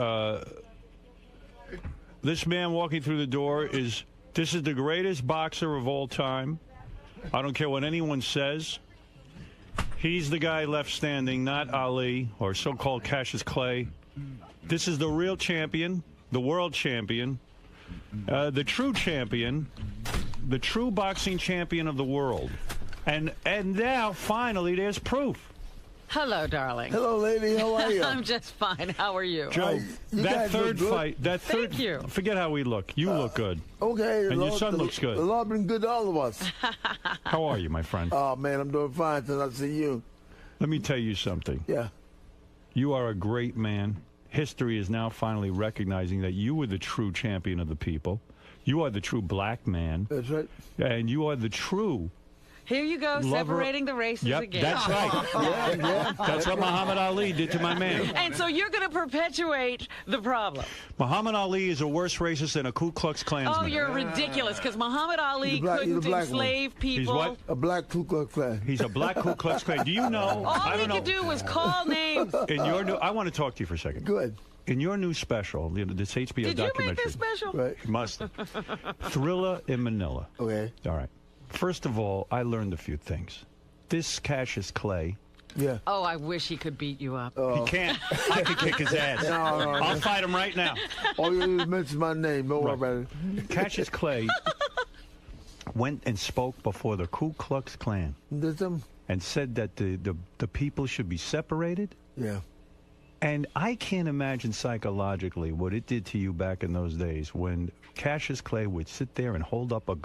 man walking through the door this is the greatest boxer of all time. I don't care what anyone says. He's the guy left standing, not Ali or so-called Cassius Clay. This is the real champion, the world champion, the true champion, the true boxing champion of the world. And now, finally, there's proof. Hello, darling. Hello, lady. How are you? I'm just fine. How are you? Joe, you that guys third look good. fight, Thank you. Forget how we look. You look good. Okay. And your son looks good. The Lord been good to all of us. How are you, my friend? Oh, man, I'm doing fine since I see you. Let me tell you something. Yeah. You are a great man. History is now finally recognizing that you were the true champion of the people. You are the true black man. That's right. And you are the true Here you go, lover. separating the races Yep, again. that's right. Yeah. That's what Muhammad Ali did to my man. And so you're going to perpetuate the problem. Muhammad Ali is a worse racist than a Ku Klux Klansman. Oh, you're ridiculous, because Muhammad Ali He's a couldn't black enslave people. He's what? A black Ku Klux Klan. He's a black Ku Klux Klan. Do you know? All I he don't know. could do was call names. In your new, I want to talk to you for a second. Good. In your new special, this HBO Did you documentary. make this special? Right. You must. Thriller in Manila. Okay. All right. First of all, I learned a few things. This Cassius Clay, Yeah. Oh, I wish he could beat you up. he can't. I could kick his ass. No. I'll fight him right now. All you do is mention my name. Don't worry about it. Cassius Clay went and spoke before the Ku Klux Klan Did some? and said that the people should be separated. Yeah. And I can't imagine psychologically what it did to you back in those days when Cassius Clay would sit there and hold up a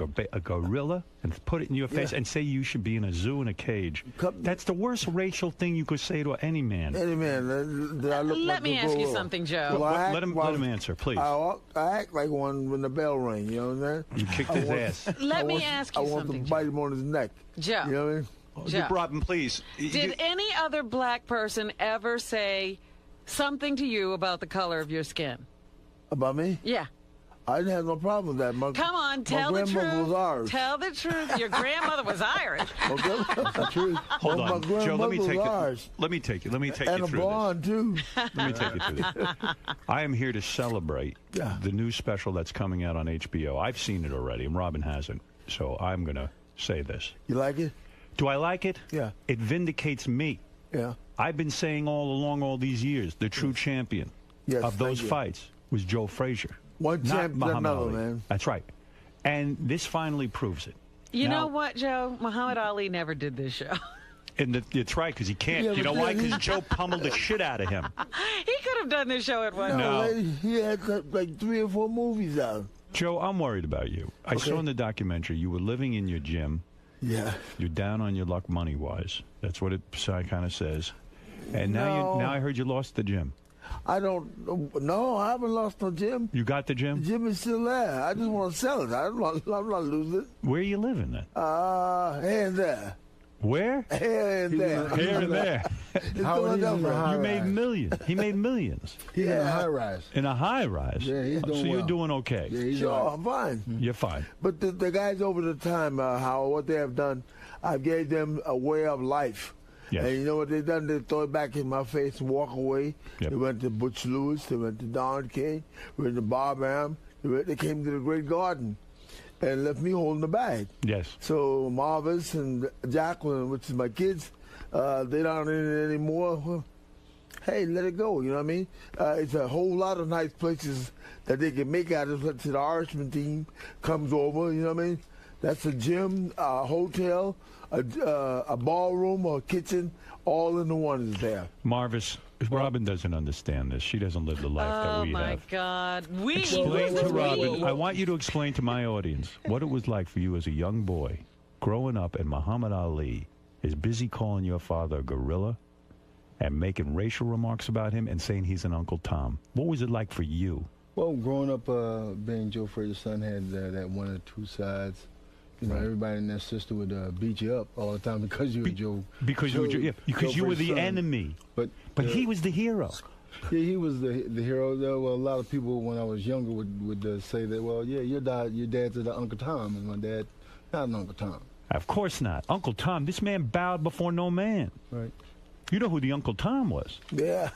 gorilla and put it in your face and say you should be in a zoo in a cage. That's the worst racial thing you could say to any man. Any man. Did I look Let like me a ask you gorilla? something, Joe. Well, I Let act- him answer, please. I act like one when the bell rang, you know what I'm saying? You kicked his ass. Let me ask you I want something, to bite him on his neck. Joe. You know what I mean? Joe. Robin, please. Did any other black person ever say something to you about the color of your skin? About me? Yeah. I didn't have no problem with that. Come on, tell the my grandmother truth. was ours. Tell the truth. Your grandmother was Irish. Okay, that's the truth. Hold My on, Joe. grandmother Let me was take ours. Let me take you And through a blonde, too. this. Let me take you through this. I am here to celebrate Yeah. the new special that's coming out on HBO. I've seen it already, and Robin hasn't. So I'm going to say this. You like it? Do I like it? Yeah. It vindicates me. Yeah. I've been saying all along all these years, the true champion Yes, of those thank you. fights was Joe Frazier. One not champ to Muhammad another, Ali. man. That's right. And this finally proves it. You Now- know what, Joe? Muhammad Ali never did this show. And it's right, because he can't. Yeah, you know but why? then Because Joe pummeled the shit out of him. He could have done this show at one No. time. Lady, he had like 3 or 4 movies out. Joe, I'm worried about you. I saw in the documentary you were living in your gym. Yeah. You're down on your luck money-wise. That's what it kind of says. And now No. I heard you lost the gym. I don't. No, I haven't lost no gym. You got the gym? The gym is still there. I just want to sell it. I'm not losing it. Where are you living then? Here and there. Where? Here and there. Here and there. You made millions. He made millions. He's in a high rise. In a high rise? Yeah, he's doing So you're well. doing okay? Yeah, he's Sure, all right. I'm fine. You're fine. But the guys over the time, Howard, what they have done, I gave them a way of life. Yes. And you know what they done? They throw it back in my face and walk away. Yep. They went to Butch Lewis. They went to Don King. They went to Bob Am. They came to the Great Garden and left me holding the bag. Yes. So Marvis and Jacqueline, which is my kids, they don't in it anymore. Well, hey, let it go. You know what I mean? It's a whole lot of nice places that they can make out of it. The Irishman team comes over. You know what I mean? That's a gym, a hotel, a ballroom, or a kitchen, all in the one is there. Marvis, Robin doesn't understand this. She doesn't live the life that we have. Oh, my God. Explain to Robin. I want you to explain to my audience what it was like for you as a young boy growing up and Muhammad Ali is busy calling your father a gorilla and making racial remarks about him and saying he's an Uncle Tom. What was it like for you? Well, growing up, being Joe Frazier's son had that one or two sides. You know, everybody in that system would beat you up all the time because you were Joe. Because you were the son. enemy. But he was the hero. Yeah, he was the hero. Well, a lot of people when I was younger would say that. Well, yeah, your dad's the Uncle Tom, and my dad not an Uncle Tom. Of course not. Uncle Tom, this man bowed before no man. Right. You know who the Uncle Tom was. Yeah.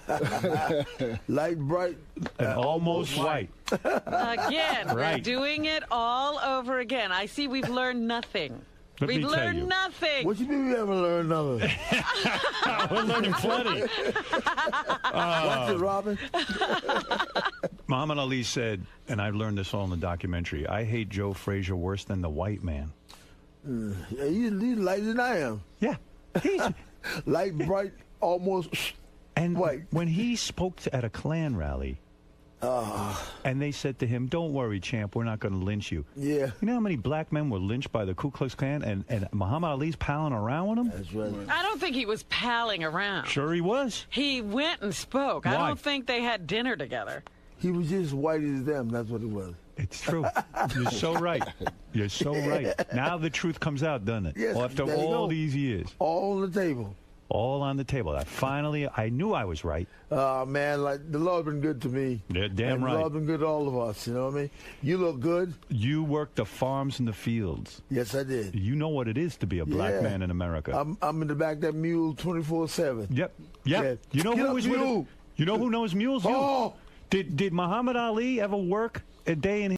Light, bright. And almost white. Again, we're Right. doing it all over again. I see we've learned nothing. Let me We've tell learned you. nothing. What you mean we haven't learned nothing? We're learning plenty. Watch it, Robin. Muhammad Ali said, and I learned this all in the documentary, I hate Joe Frazier worse than the white man. Yeah, he's lighter than I am. Yeah. He's, Light, bright, almost and white. when he spoke at a Klan rally, and they said to him, don't worry, champ, we're not going to lynch you. Yeah. You know how many black men were lynched by the Ku Klux Klan, and Muhammad Ali's palling around with them? That's right. I don't think he was palling around. Sure he was. He went and spoke. Why? I don't think they had dinner together. He was just white as them. That's what he was. It's true. You're so right. You're so right. Now the truth comes out, doesn't it? Yes, After there you all go. these years. All on the table. All on the table. I knew I was right. Man, like the Lord's been good to me. Yeah, damn and right. The Lord's been good to all of us. You know what I mean? You look good. You worked the farms and the fields. Yes, I did. You know what it is to be a black Yeah. man in America. I'm in the back of that mule 24/7. Yep. Yeah. You know Get who up, was with mule. him? You know who knows mules? You. Oh. Did Muhammad Ali ever work a day in